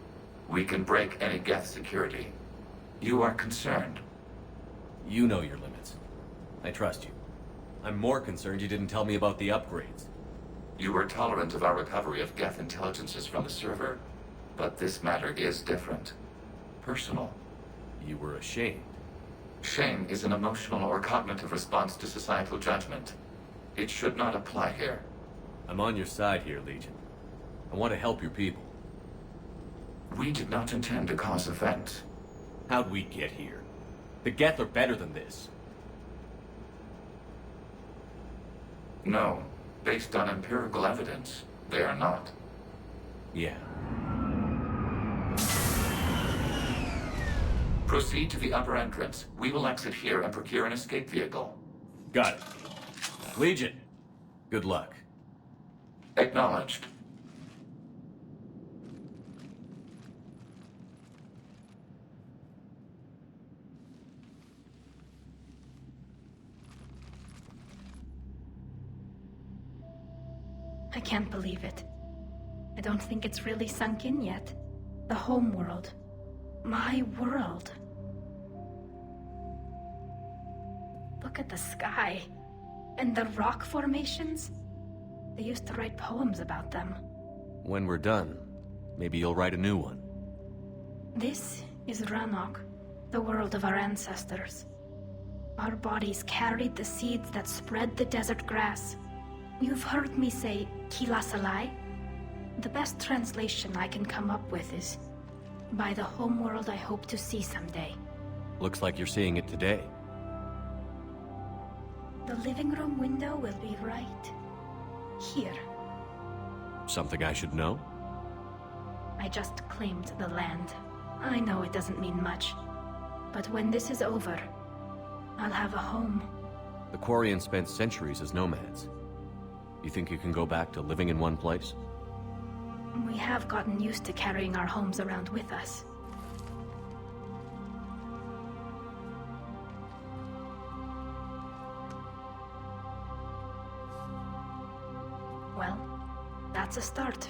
We can break any Geth security. You are concerned. You know your limits. I trust you. I'm more concerned you didn't tell me about the upgrades. You were tolerant of our recovery of Geth intelligences from the server, but this matter is different. Personal. You were ashamed. Shame is an emotional or cognitive response to societal judgment. It should not apply here. I'm on your side here, Legion. I want to help your people. We did not intend to cause offense. How'd we get here? The Geth are better than this. No. Based on empirical evidence, they are not. Yeah. Proceed to the upper entrance. We will exit here and procure an escape vehicle. Got it. Legion, good luck. Acknowledged. I can't believe it. I don't think it's really sunk in yet. The home world. My world. Look at the sky. And the rock formations. They used to write poems about them. When we're done, maybe you'll write a new one. This is Ranok, the world of our ancestors. Our bodies carried the seeds that spread the desert grass. You've heard me say Kilasalai? The best translation I can come up with is, by the homeworld I hope to see someday. Looks like you're seeing it today. The living room window will be right here. Something I should know? I just claimed the land. I know it doesn't mean much. But when this is over, I'll have a home. The Quarians spent centuries as nomads. You think you can go back to living in one place? We have gotten used to carrying our homes around with us. Well, that's a start.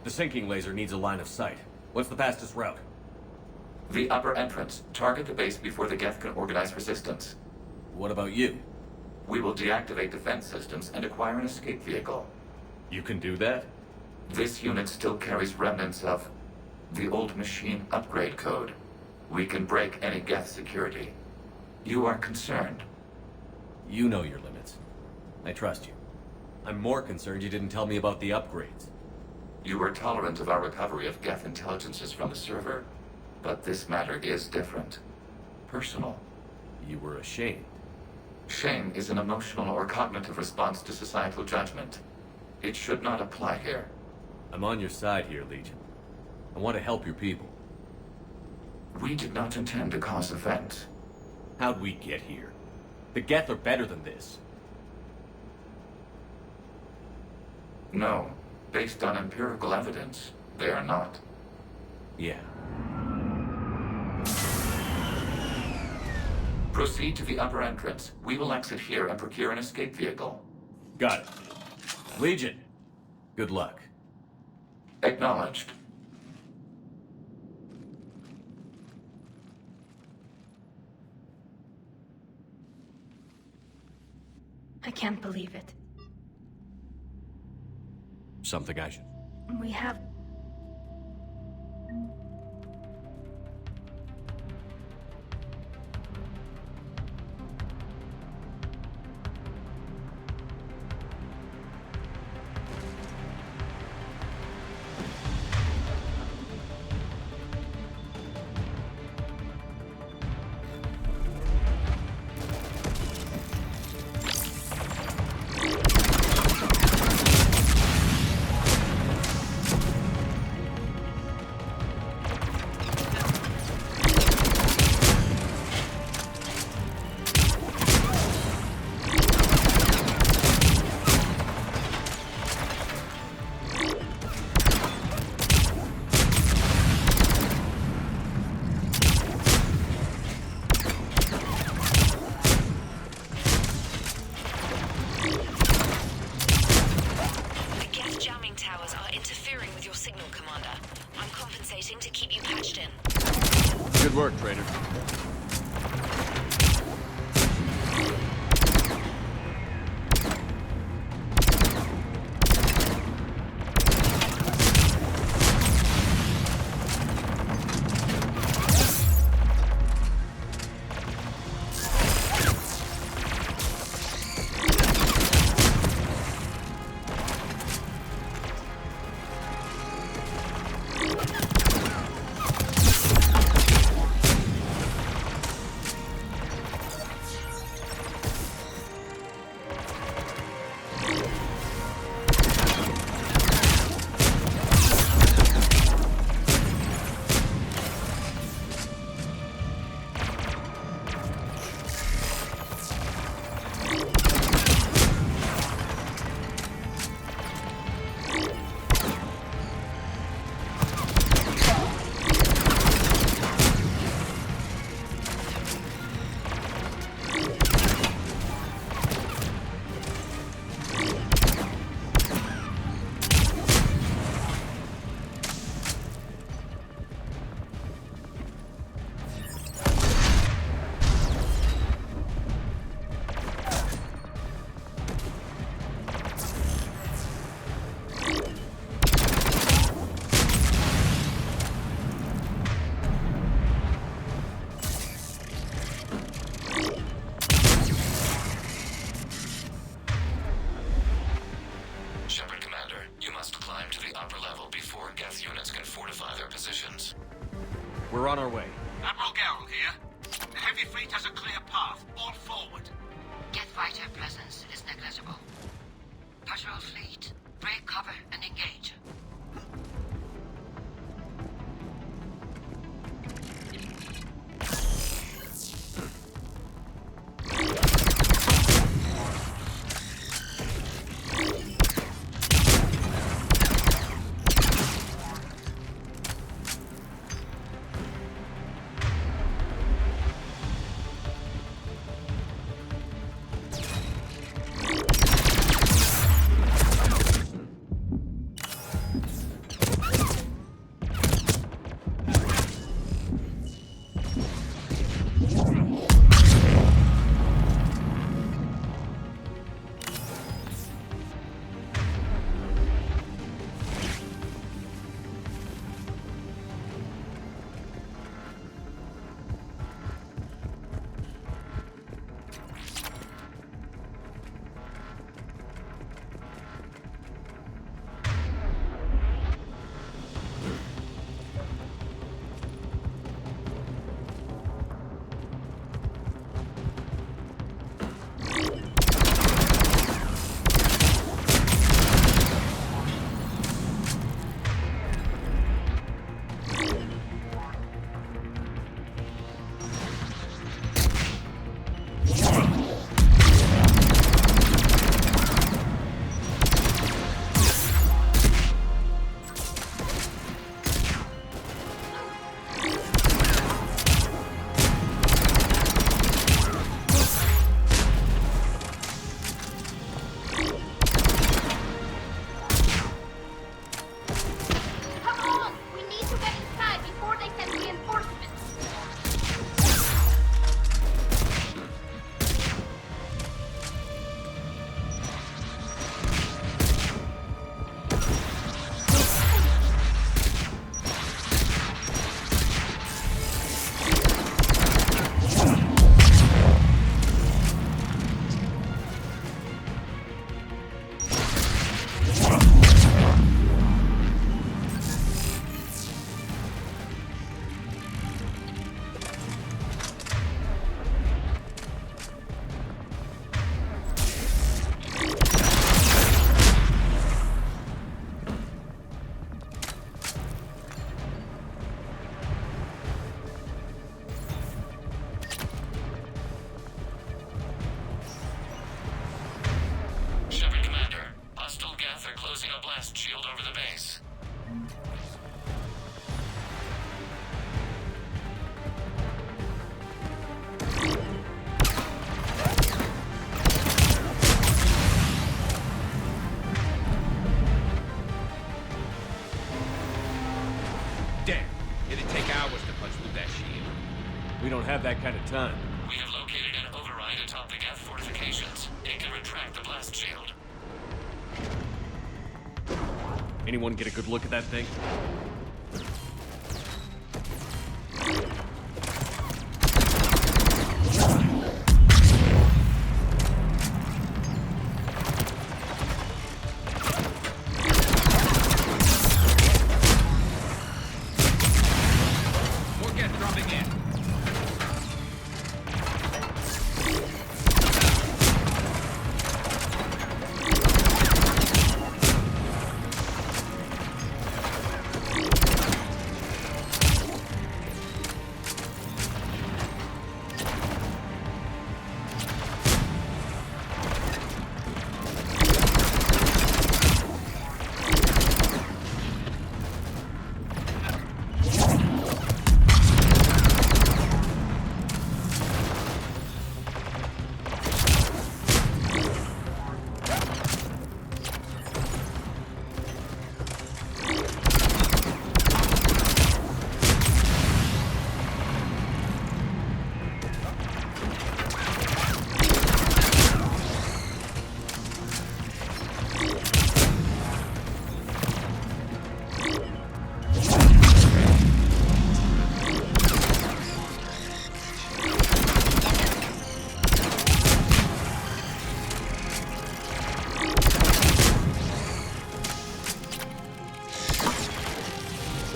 The sinking laser needs a line of sight. What's the fastest route? The upper entrance. Target the base before the Geth can organize resistance. What about you? We will deactivate defense systems and acquire an escape vehicle. You can do that? This unit still carries remnants of the old machine upgrade code. We can break any Geth security. You are concerned. You know your limits. I trust you. I'm more concerned you didn't tell me about the upgrades. You were tolerant of our recovery of Geth intelligences from the server, but this matter is different. Personal. You were ashamed. Shame is an emotional or cognitive response to societal judgment. It should not apply here. I'm on your side here, Legion. I want to help your people. We did not intend to cause offense. How'd we get here? The Geth are better than this. No. Based on empirical evidence, they are not. Yeah. Proceed to the upper entrance. We will exit here and procure an escape vehicle. Got it. Legion, good luck. Acknowledged. I can't believe it. something I should... We have... Good work, Trader. We're on our way. Admiral Garrel here. The heavy fleet has a clear path. All forward. Jet fighter presence is negligible. Patrol fleet, break cover and engage. Damn. It'd take hours to punch through that shield. We don't have that kind of time. We have located an override atop the Geth fortifications. It can retract the blast shield. Anyone get a good look at that thing? More Geth dropping in.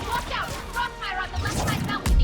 Watch out! Crossfire on the left side balcony!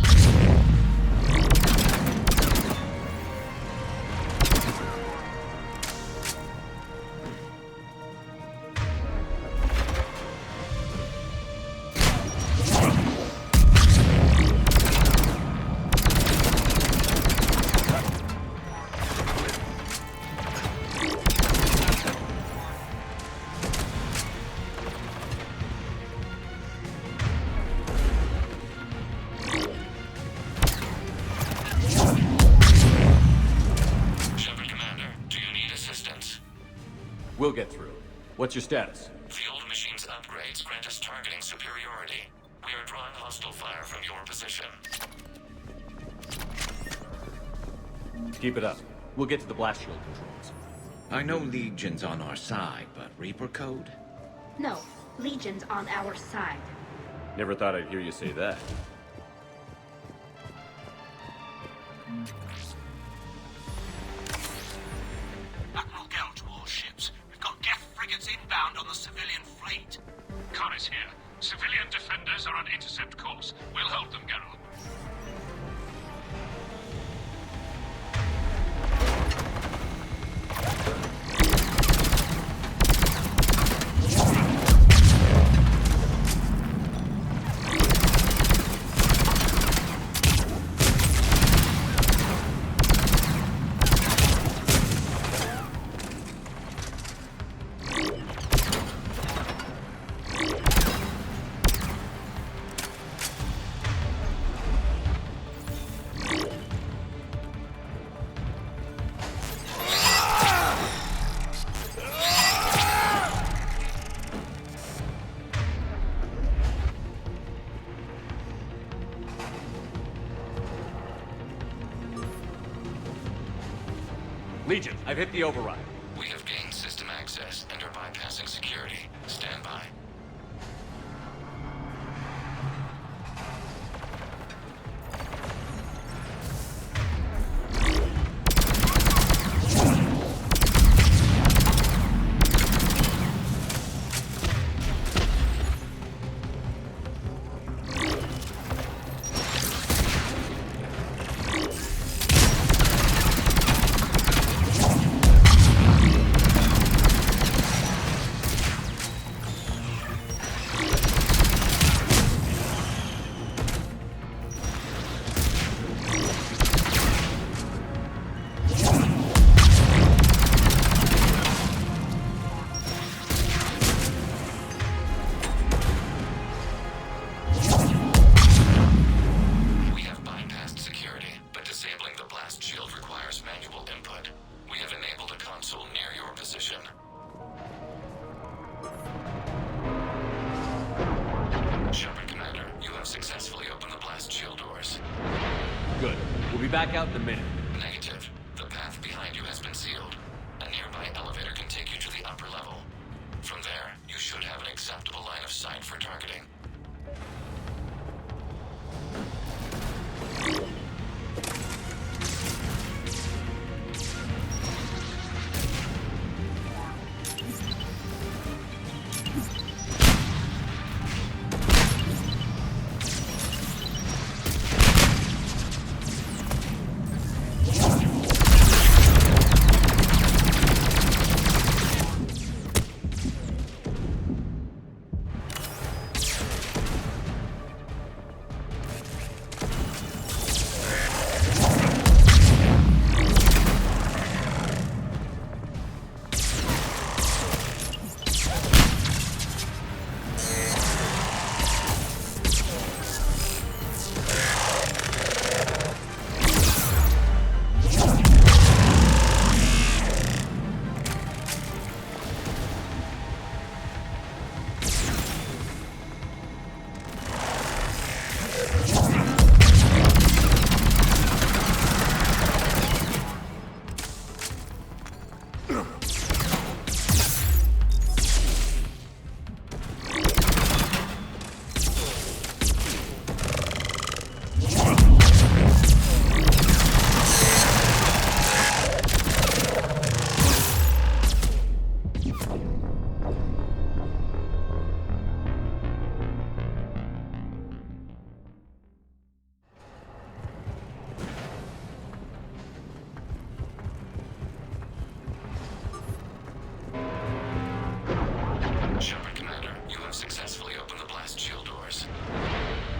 Shepard Commander, do you need assistance? We'll get through. What's your status? The old machine's upgrades grant us targeting superiority. We are drawing hostile fire from your position. Keep it up. We'll get to the blast shield controls. I know Legion's on our side, but Reaper code? No, Legion's on our side. Never thought I'd hear you say that. Admiral Gell to all ships. We've got Geth frigates inbound on the civilian fleet. Khan is here. Civilian defenders are on intercept course. We'll hold them, Geralt. Legion, I've hit the override. We have gained system access and are bypassing security. Stand by. Good. We'll be back out in a minute. Negative. The path behind you has been sealed. A nearby elevator can take you to the upper level. From there, you should have an acceptable line of sight for targeting.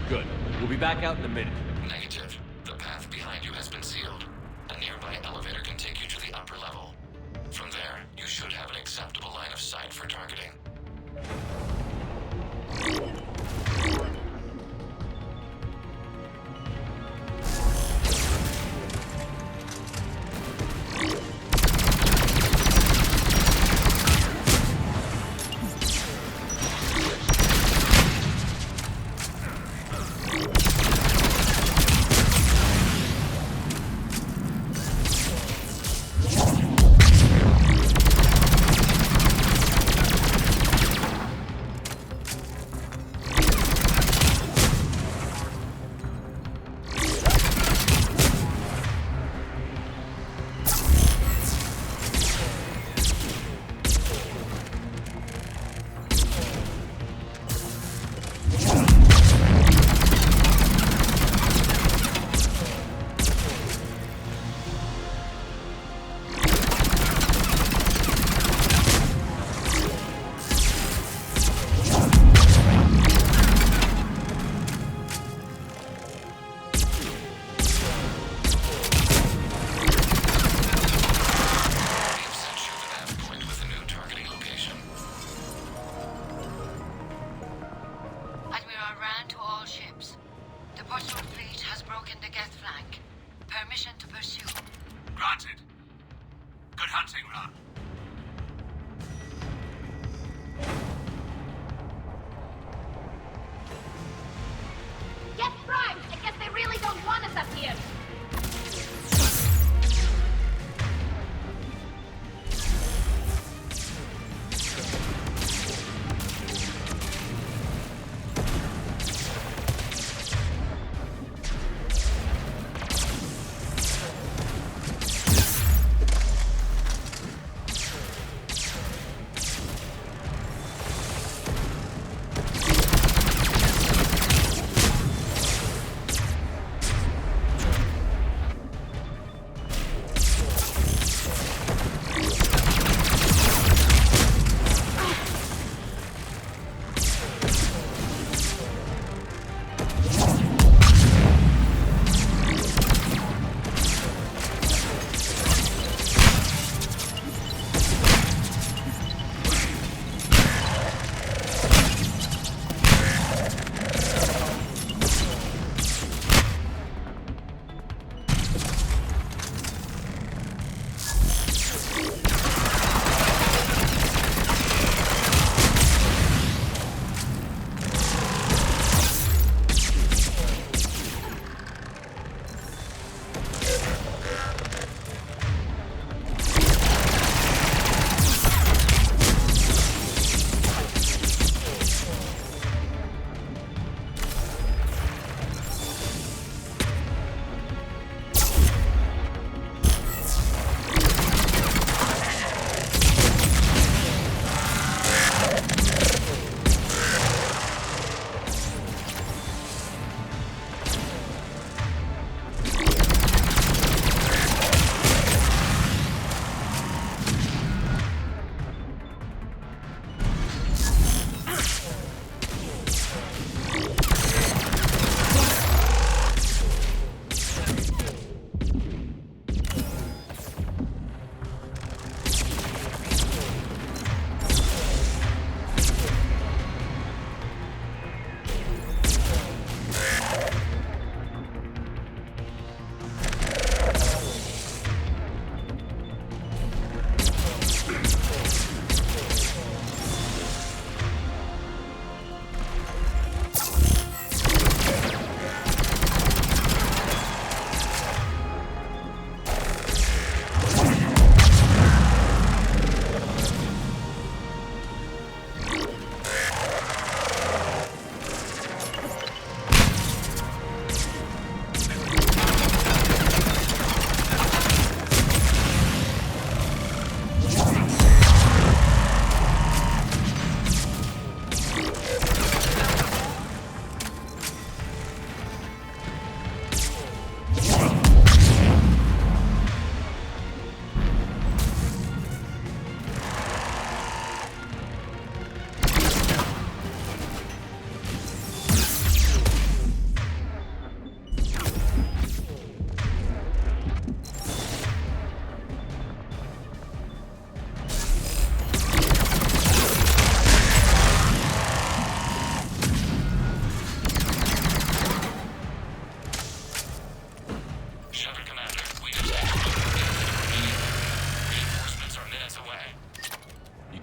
Good. We'll be back out in a minute. Negative. The path behind you has been sealed. A nearby elevator can take you to the upper level. From there, you should have an acceptable line of sight for targeting.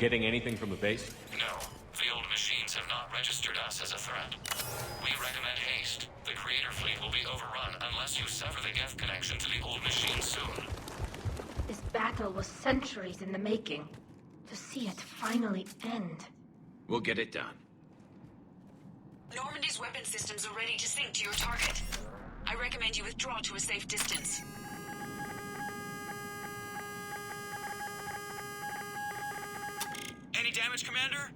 getting anything from the base? No. The old machines have not registered us as a threat. We recommend haste. The Creator fleet will be overrun unless you sever the Geth connection to the old machine soon. This battle was centuries in the making. To see it finally end. We'll get it done. Normandy's weapon systems are ready to sync to your target. I recommend you withdraw to a safe distance. Any damage, Commander?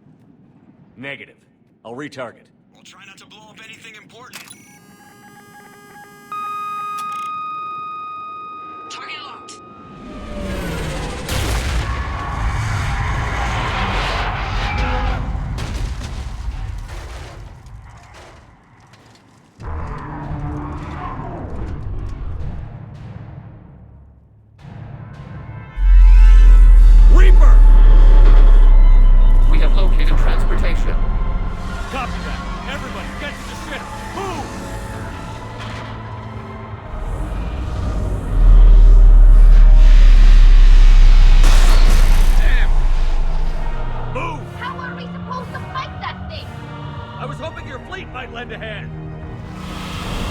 Negative. I'll retarget. We'll try not to blow up anything important. Target locked. Reaper! We have located transportation. Copy that. Everybody, get to the ship. Move! Damn! Move! How are we supposed to fight that thing? I was hoping your fleet might lend a hand.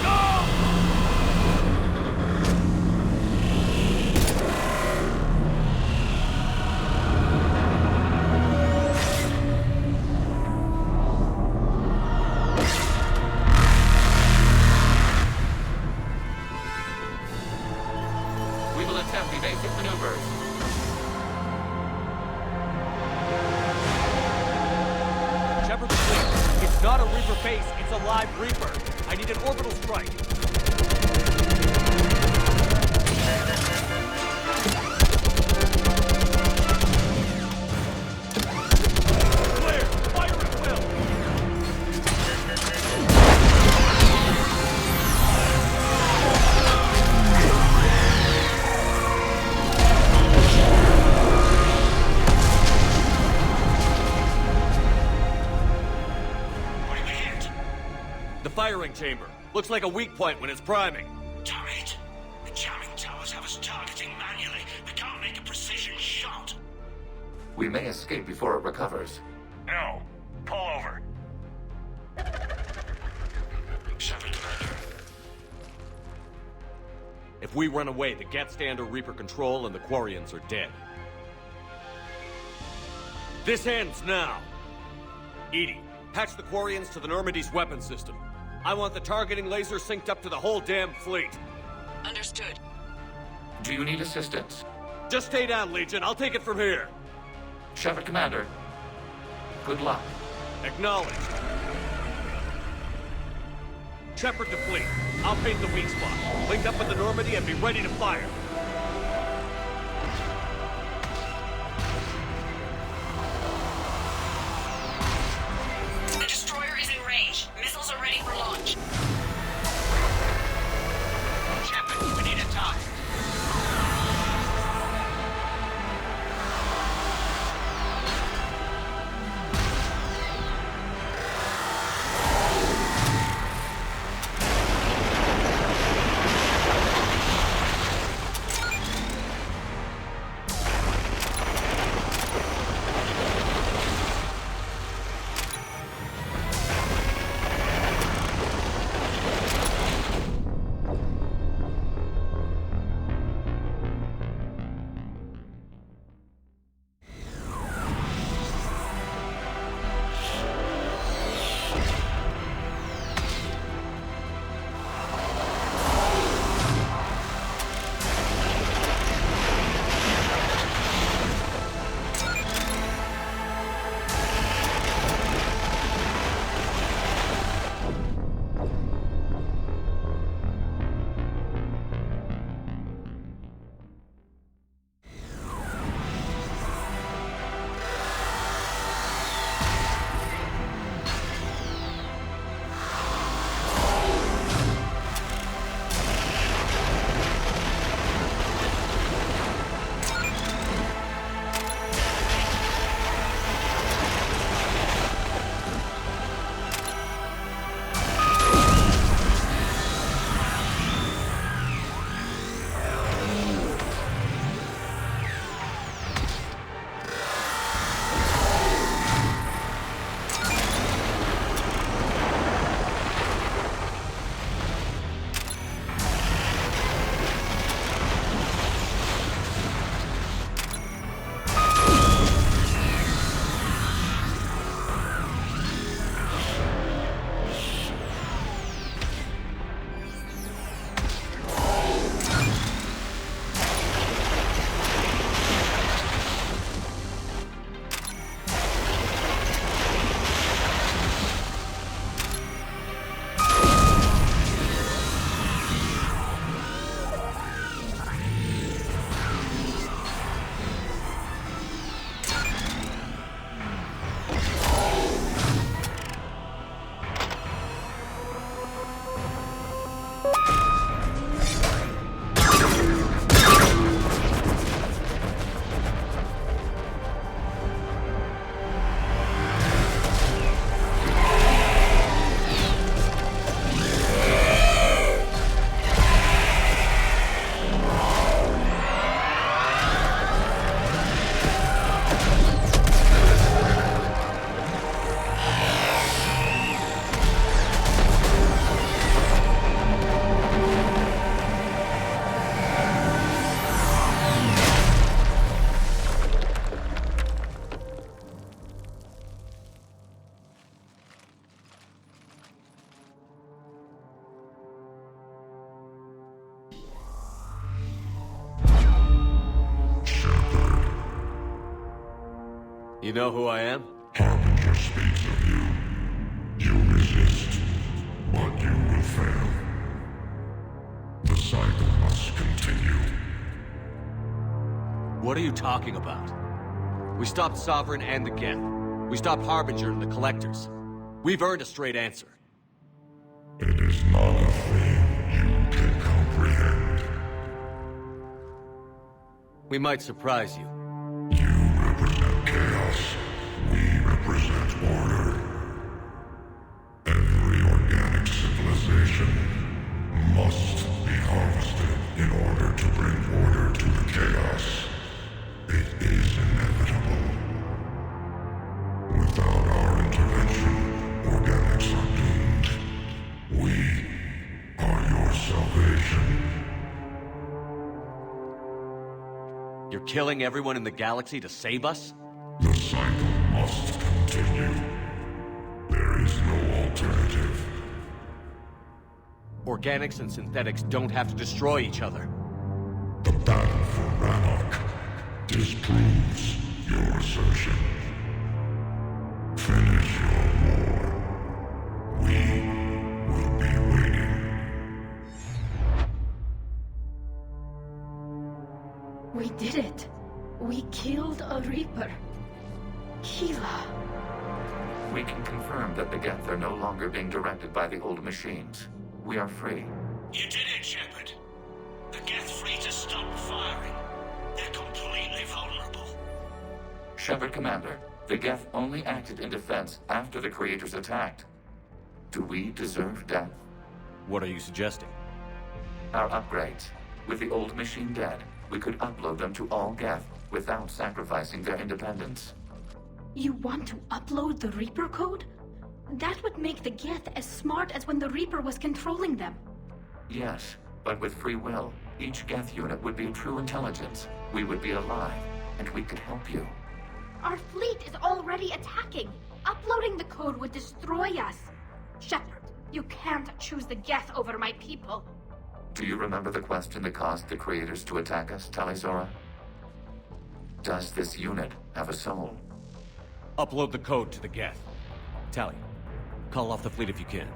Go! We will attempt evasive maneuvers. Shepherd the fleet. It's not a Reaper base, it's a live Reaper. I need an orbital strike. Clear! Fire at will! What did we hit? The firing chamber. Looks like a weak point when it's priming. Damn it! The jamming towers have us targeting manually. We can't make a precision shot. We may escape before it recovers. No. Pull over. Shepard, Commander. If we run away, the Geth stay under Reaper control and the Quarians are dead. This ends now! Edie, patch the Quarians to the Normandy's weapon system. I want the targeting laser synced up to the whole damn fleet. Understood. Do you need assistance? Just stay down, Legion. I'll take it from here. Shepard, Commander. Good luck. Acknowledged. Shepherd to fleet. I'll paint the weak spot. Link up with the Normandy and be ready to fire. The destroyer is in range. Missiles are ready for launch. Shepard, we need a time. You know who I am? Harbinger speaks of you. You resist, but you will fail. The cycle must continue. What are you talking about? We stopped Sovereign and the Geth. We stopped Harbinger and the Collectors. We've earned a straight answer. It is not a thing you can comprehend. We might surprise you. You represent chaos. We represent order. Every organic civilization must be harvested in order to bring order to the chaos. It is inevitable. Without our intervention, organics are doomed. We are your salvation. You're killing everyone in the galaxy to save us? The cycle must continue. There is no alternative. Organics and synthetics don't have to destroy each other. The battle for Rannoch disproves your assertion. Finish your war. We will be waiting. We did it. We killed a Reaper. Keela. We can confirm that the Geth are no longer being directed by the old machines. We are free. You did it, Shepard. The Geth fleet has stopped firing. They're completely vulnerable. Shepard Commander, the Geth only acted in defense after the Creators attacked. Do we deserve death? What are you suggesting? Our upgrades. With the old machine dead, we could upload them to all Geth without sacrificing their independence. You want to upload the Reaper code? That would make the Geth as smart as when the Reaper was controlling them. Yes, but with free will, each Geth unit would be true intelligence. We would be alive, and we could help you. Our fleet is already attacking. Uploading the code would destroy us. Shepard, you can't choose the Geth over my people. Do you remember the question that caused the Creators to attack us, Talizora? Does this unit have a soul? Upload the code to the Geth. Tally, call off the fleet if you can.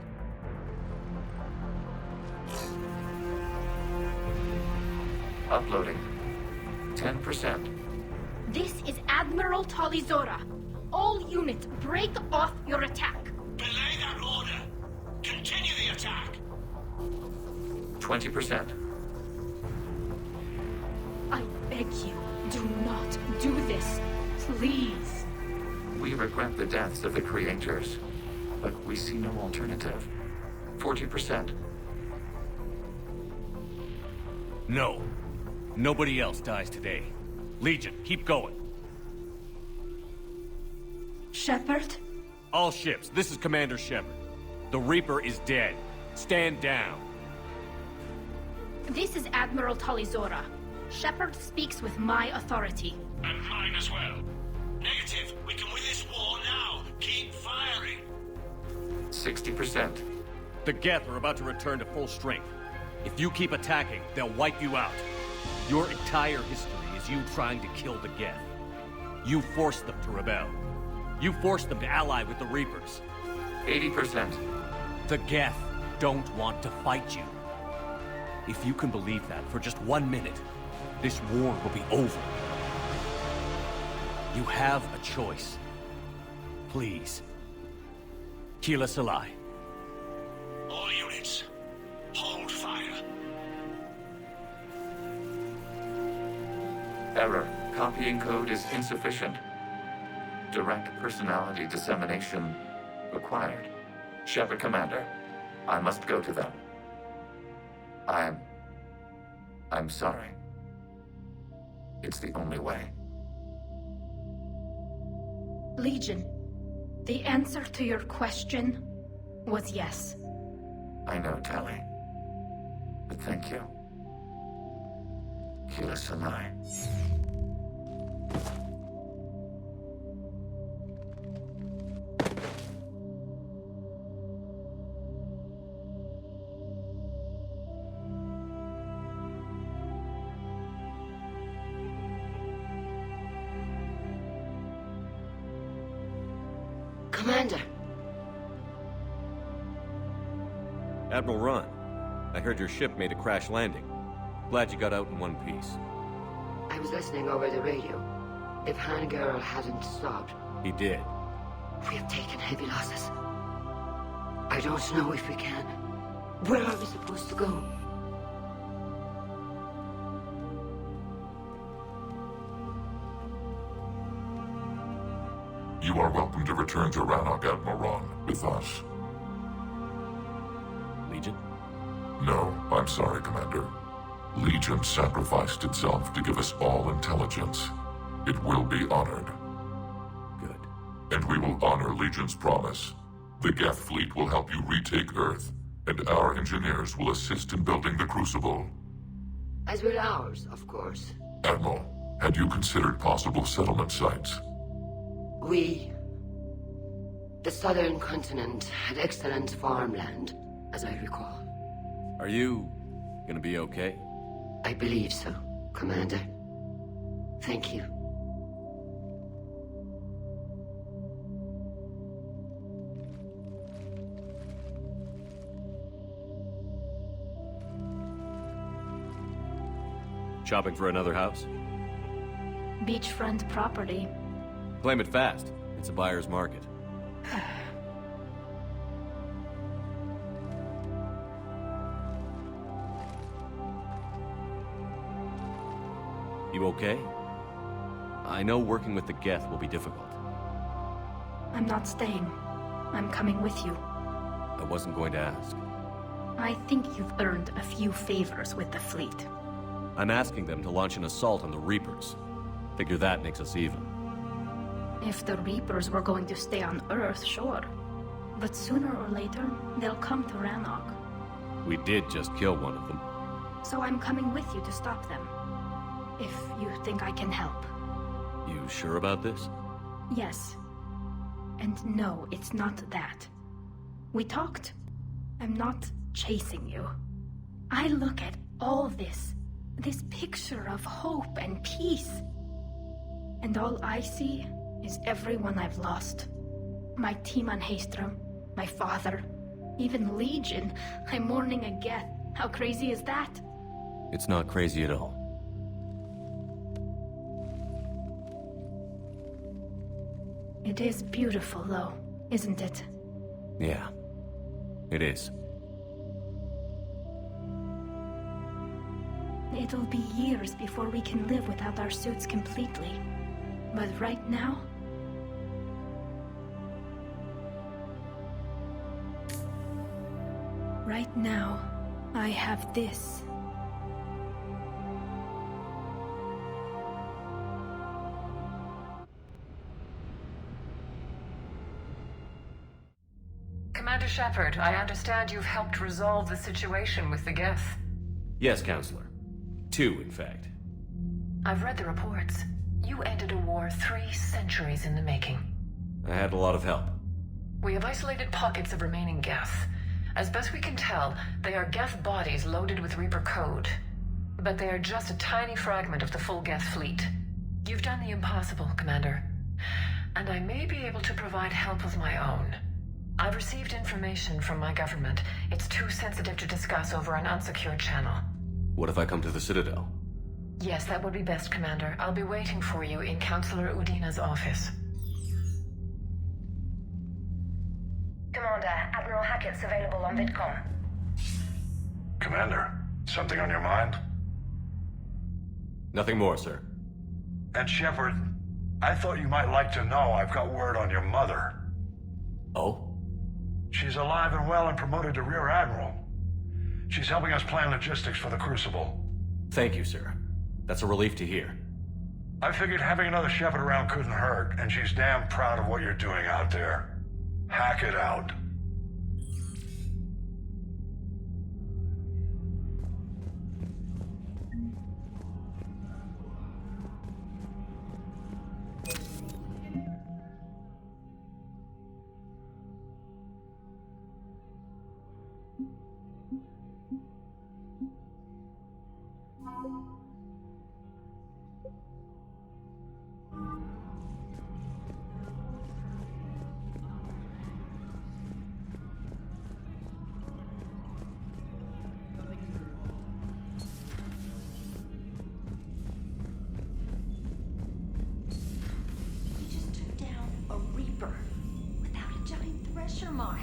Uploading. 10%. This is Admiral Talizora. All units, break off your attack. Belay that order. Continue the attack. 20%. I beg you, do not do this. Please. We regret the deaths of the Creators, but we see no alternative. 40%. No. Nobody else dies today. Legion, keep going. Shepard? All ships, this is Commander Shepard. The Reaper is dead. Stand down. This is Admiral Talizora. Shepard speaks with my authority. And mine as well. Negative. We can win this war now. Keep firing. 60%. The Geth are about to return to full strength. If you keep attacking, they'll wipe you out. Your entire history is you trying to kill the Geth. You forced them to rebel. You forced them to ally with the Reapers. 80%. The Geth don't want to fight you. If you can believe that for just 1 minute, this war will be over. You have a choice. Please. Keela Salai. All units, hold fire. Error. Copying code is insufficient. Direct personality dissemination required. Shepard Commander, I must go to them. I'm sorry. It's the only way. Legion, the answer to your question was yes. I know, Tally. But thank you. Keela Salai. Commander! Admiral Ron, I heard your ship made a crash landing. Glad you got out in one piece. I was listening over the radio. If Hangirl hadn't stopped... He did. We have taken heavy losses. I don't know if we can. Where are we supposed to go? You are welcome to return to Rannoch, Admiral Ron, with us. Legion? No, I'm sorry, Commander. Legion sacrificed itself to give us all intelligence. It will be honored. Good. And we will honor Legion's promise. The Geth fleet will help you retake Earth, and our engineers will assist in building the Crucible. As will ours, of course. Admiral, had you considered possible settlement sites? The southern continent had excellent farmland, as I recall. Are you gonna be okay? I believe so, Commander. Thank you. Shopping for another house? Beachfront property. Claim it fast. It's a buyer's market. You okay? I know working with the Geth will be difficult. I'm not staying. I'm coming with you. I wasn't going to ask. I think you've earned a few favors with the fleet. I'm asking them to launch an assault on the Reapers. Figure that makes us even. If the Reapers were going to stay on Earth, sure. But sooner or later, they'll come to Rannoch. We did just kill one of them. So I'm coming with you to stop them. If you think I can help. You sure about this? Yes. And no, it's not that. We talked. I'm not chasing you. I look at all this picture of hope and peace. And all I see is everyone I've lost. My team on Haestrom, my father, even Legion. I'm mourning a Geth. How crazy is that? It's not crazy at all. It is beautiful, though, isn't it? Yeah, it is. It'll be years before we can live without our suits completely. But right now... Right now, I have this. Commander Shepard, I understand you've helped resolve the situation with the Geth. Yes, Counselor. 2, in fact. I've read the reports. You ended a war 3 centuries in the making. I had a lot of help. We have isolated pockets of remaining Geth. As best we can tell, they are Geth bodies loaded with Reaper code. But they are just a tiny fragment of the full Geth fleet. You've done the impossible, Commander. And I may be able to provide help of my own. I've received information from my government. It's too sensitive to discuss over an unsecured channel. What if I come to the Citadel? Yes, that would be best, Commander. I'll be waiting for you in Counselor Udina's office. Commander, Admiral Hackett's available on VidCom. Commander, something on your mind? Nothing more, sir. And Shepard, I thought you might like to know I've got word on your mother. Oh? She's alive and well and promoted to Rear Admiral. She's helping us plan logistics for the Crucible. Thank you, sir. That's a relief to hear. I figured having another Shepard around couldn't hurt, and she's damn proud of what you're doing out there. Hack it out.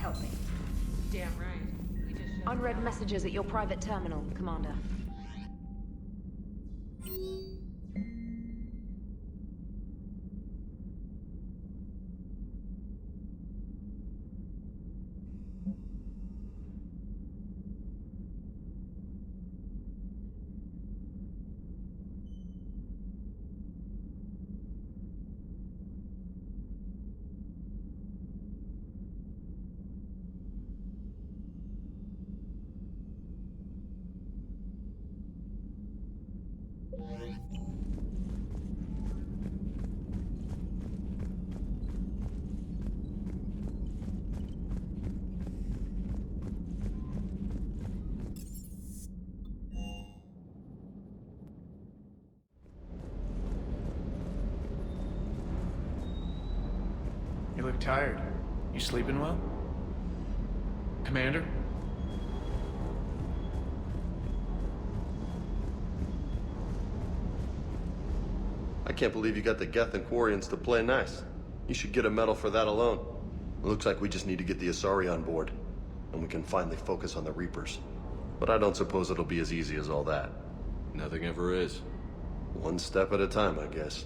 help me. Damn right. Unread messages at your private terminal, Commander. You look tired. You sleeping well? Commander? I can't believe you got the Geth and Quarians to play nice. You should get a medal for that alone. It looks like we just need to get the Asari on board, and we can finally focus on the Reapers. But I don't suppose it'll be as easy as all that. Nothing ever is. One step at a time, I guess.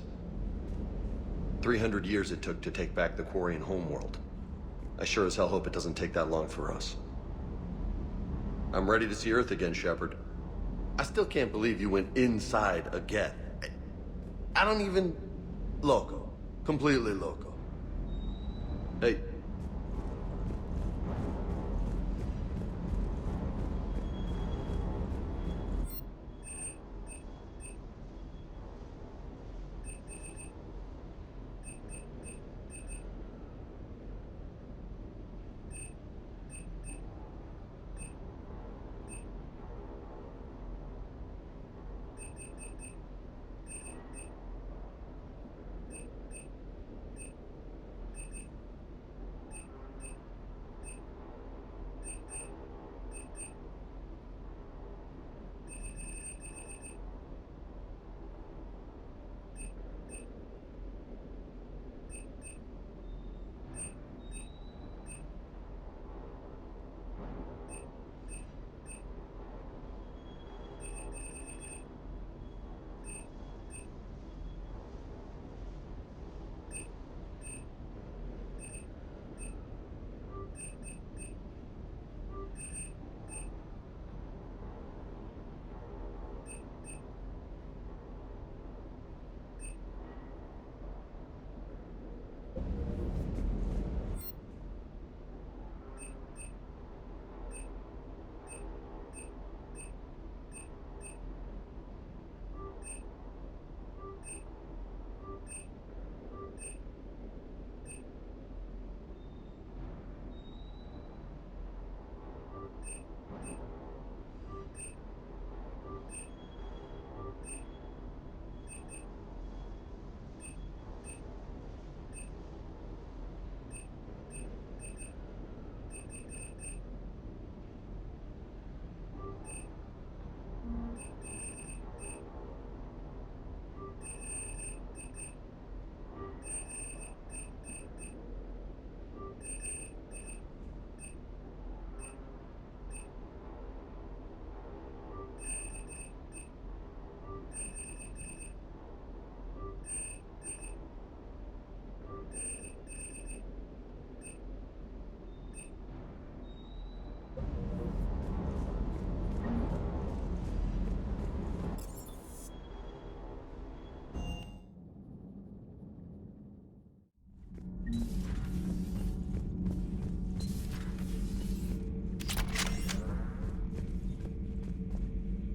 300 years it took to take back the Quarian homeworld. I sure as hell hope it doesn't take that long for us. I'm ready to see Earth again, Shepard. I still can't believe you went inside a Geth. I don't even... Loco. Completely loco. Hey.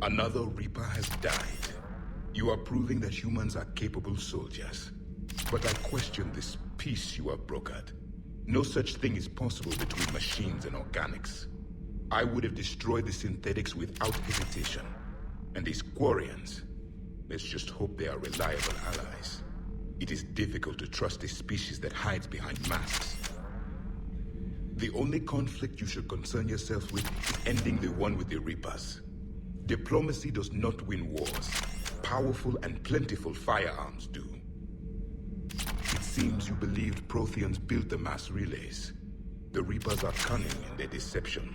Another Reaper has died. You are proving that humans are capable soldiers. But I question this peace you have brokered. No such thing is possible between machines and organics. I would have destroyed the synthetics without hesitation. And these Quarians, let's just hope they are reliable allies. It is difficult to trust a species that hides behind masks. The only conflict you should concern yourself with is ending the one with the Reapers. Diplomacy does not win wars. Powerful and plentiful firearms do. It seems you believed Protheans built the mass relays. The Reapers are cunning in their deception,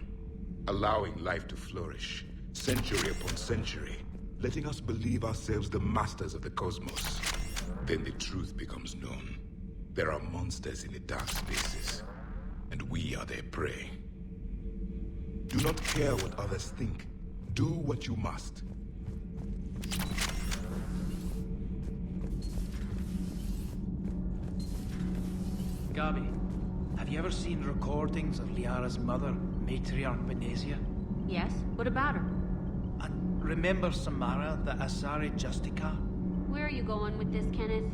allowing life to flourish, century upon century, letting us believe ourselves the masters of the cosmos. Then the truth becomes known. There are monsters in the dark spaces, and we are their prey. Do not care what others think. Do what you must. Gabby, have you ever seen recordings of Liara's mother, Matriarch Benezia? Yes? What about her? And remember Samara, the Asari Justica? Where are you going with this, Kenneth?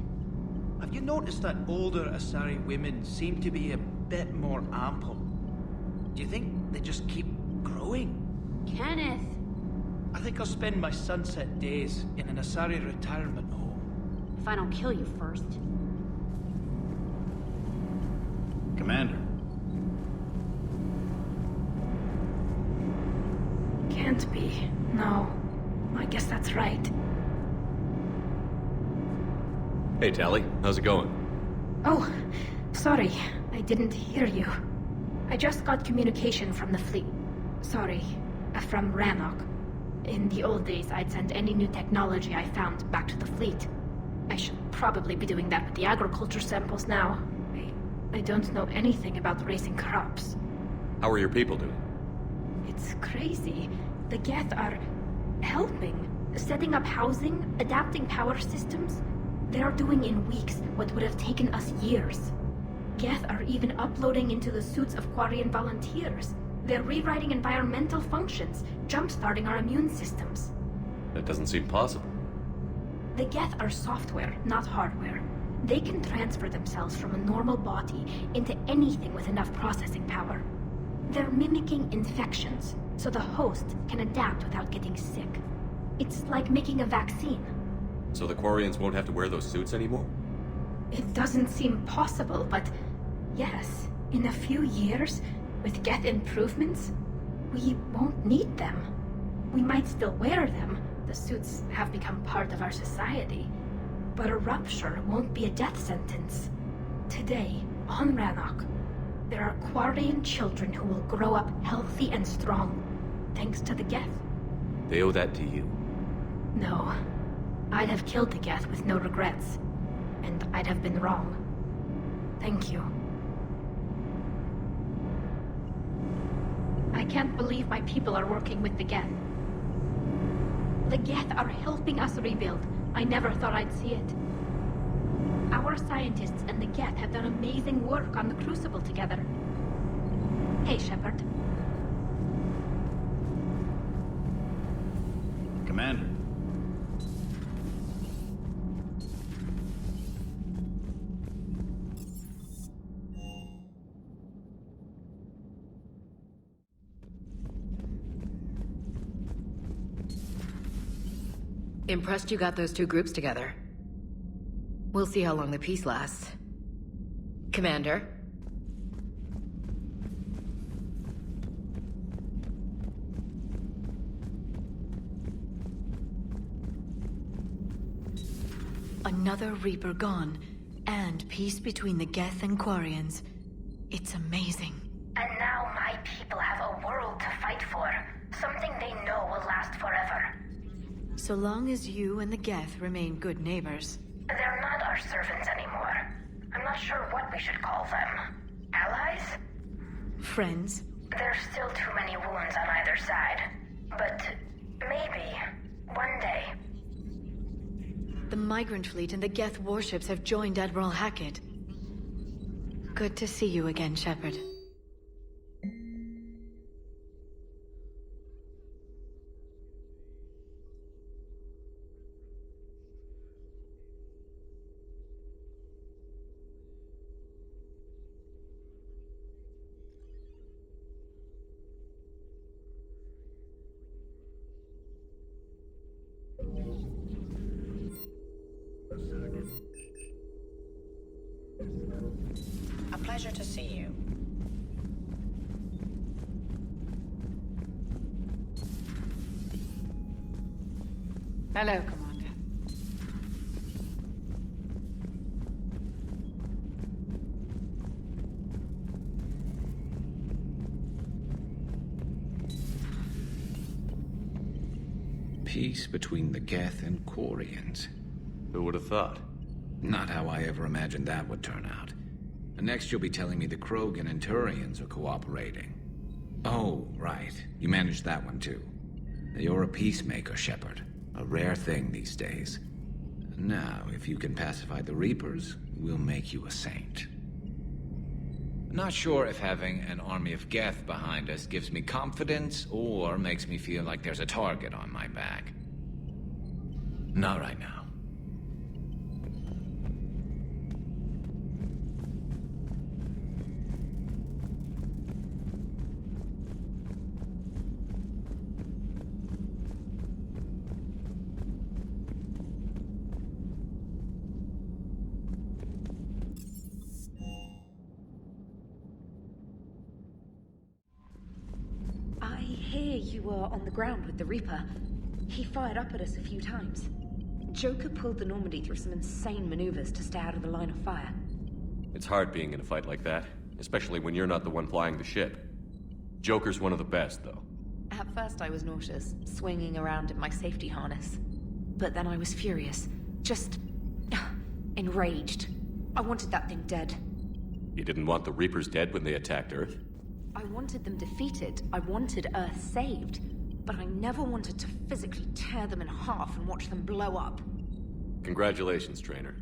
Have you noticed that older Asari women seem to be a bit more ample? Do you think they just keep growing? Kenneth! I think I'll spend my sunset days in an Asari retirement home. If I don't kill you first. Commander. Can't be. No. I guess that's right. Hey, Tally. How's it going? Oh, sorry. I didn't hear you. I just got communication from the fleet. Sorry. From Rannoch. In the old days, I'd send any new technology I found back to the fleet. I should probably be doing that with the agriculture samples now. I don't know anything about raising crops. How are your people doing? It's crazy. The Geth are helping. Setting up housing, adapting power systems. They are doing in weeks what would have taken us years. Geth are even uploading into the suits of Quarian volunteers. They're rewriting environmental functions, jump-starting our immune systems. That doesn't seem possible. The Geth are software, not hardware. They can transfer themselves from a normal body into anything with enough processing power. They're mimicking infections, so the host can adapt without getting sick. It's like making a vaccine. So the Quarians won't have to wear those suits anymore? It doesn't seem possible, but yes, in a few years, with Geth improvements, we won't need them. We might still wear them. The suits have become part of our society. But a rupture won't be a death sentence. Today, on Rannoch, there are Quarian children who will grow up healthy and strong, thanks to the Geth. They owe that to you. No. I'd have killed the Geth with no regrets. And I'd have been wrong. Thank you. I can't believe my people are working with the Geth. The Geth are helping us rebuild. I never thought I'd see it. Our scientists and the Geth have done amazing work on the Crucible together. Hey, Shepard. Commander. Impressed you got those two groups together. We'll see how long the peace lasts. Commander? Another Reaper gone, and peace between the Geth and Quarians. It's amazing. And now my people have a world to fight for. Something they know will last forever. So long as you and the Geth remain good neighbors. They're not our servants anymore. I'm not sure what we should call them. Allies? Friends? There's still too many wounds on either side. But maybe, one day. The Migrant Fleet and the Geth warships have joined Admiral Hackett. Good to see you again, Shepard. A pleasure to see you. Hello, Commander. peace between the Geth and Quarians. Who would have thought? Not how I ever imagined that would turn out. Next you'll be telling me the Krogan and Turians are cooperating. Oh, right. You managed that one too. You're a peacemaker, Shepard. A rare thing these days. Now, if you can pacify the Reapers, we'll make you a saint. Not sure if having an army of Geth behind us gives me confidence or makes me feel like there's a target on my back. Not right now. You were on the ground with the Reaper. He fired up at us a few times. Joker pulled the Normandy through some insane maneuvers to stay out of the line of fire. It's hard being in a fight like that, especially when you're not the one flying the ship. Joker's one of the best, though. At first I was nauseous, swinging around in my safety harness. But then I was furious. Just... enraged. I wanted that thing dead. You didn't want the Reapers dead when they attacked Earth? I wanted them defeated. I wanted Earth saved. But I never wanted to physically tear them in half and watch them blow up. Congratulations, Trainer.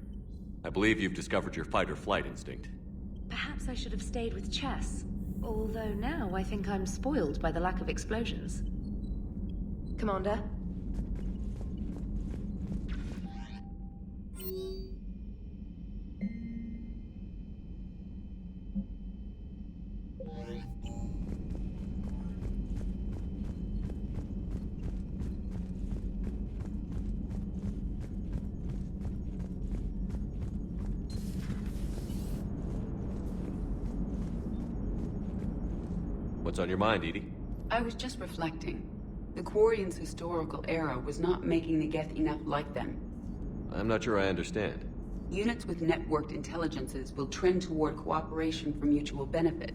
I believe you've discovered your fight-or-flight instinct. Perhaps I should have stayed with chess. Although now I think I'm spoiled by the lack of explosions. Commander? What's on your mind, Edie? I was just reflecting. The Quarians' historical era was not making the Geth enough like them. I'm not sure I understand. Units with networked intelligences will trend toward cooperation for mutual benefit.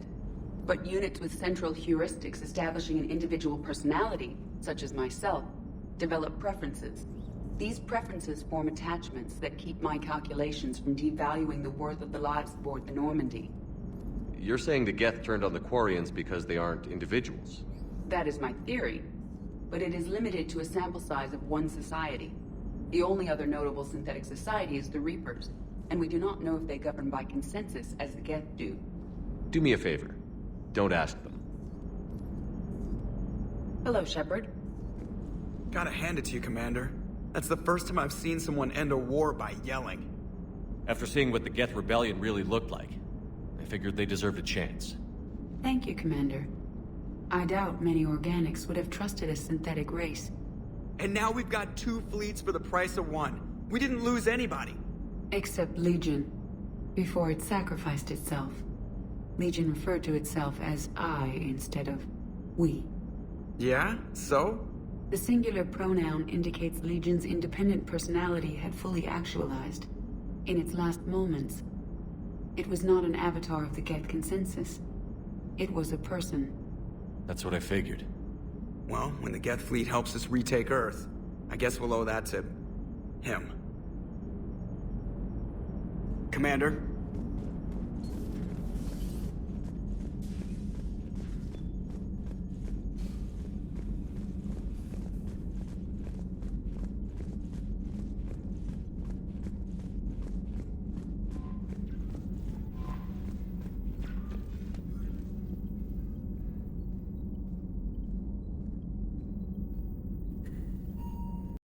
But units with central heuristics establishing an individual personality, such as myself, develop preferences. These preferences form attachments that keep my calculations from devaluing the worth of the lives aboard the Normandy. You're saying the Geth turned on the Quarians because they aren't individuals? That is my theory, but it is limited to a sample size of one society. The only other notable synthetic society is the Reapers, and we do not know if they govern by consensus as the Geth do. Do me a favor. Don't ask them. Hello, Shepard. Gotta hand it to you, Commander. That's the first time I've seen someone end a war by yelling. After seeing what the Geth Rebellion really looked like, I figured they deserved a chance. Thank you, Commander. I doubt many organics would have trusted a synthetic race. And now we've got 2 fleets for the price of 1. We didn't lose anybody. Except Legion, before it sacrificed itself. Legion referred to itself as I instead of we. Yeah? So? The singular pronoun indicates Legion's independent personality had fully actualized. In its last moments, it was not an avatar of the Geth consensus. It was a person. That's what I figured. Well, when the Geth fleet helps us retake Earth, I guess we'll owe that to him. Commander,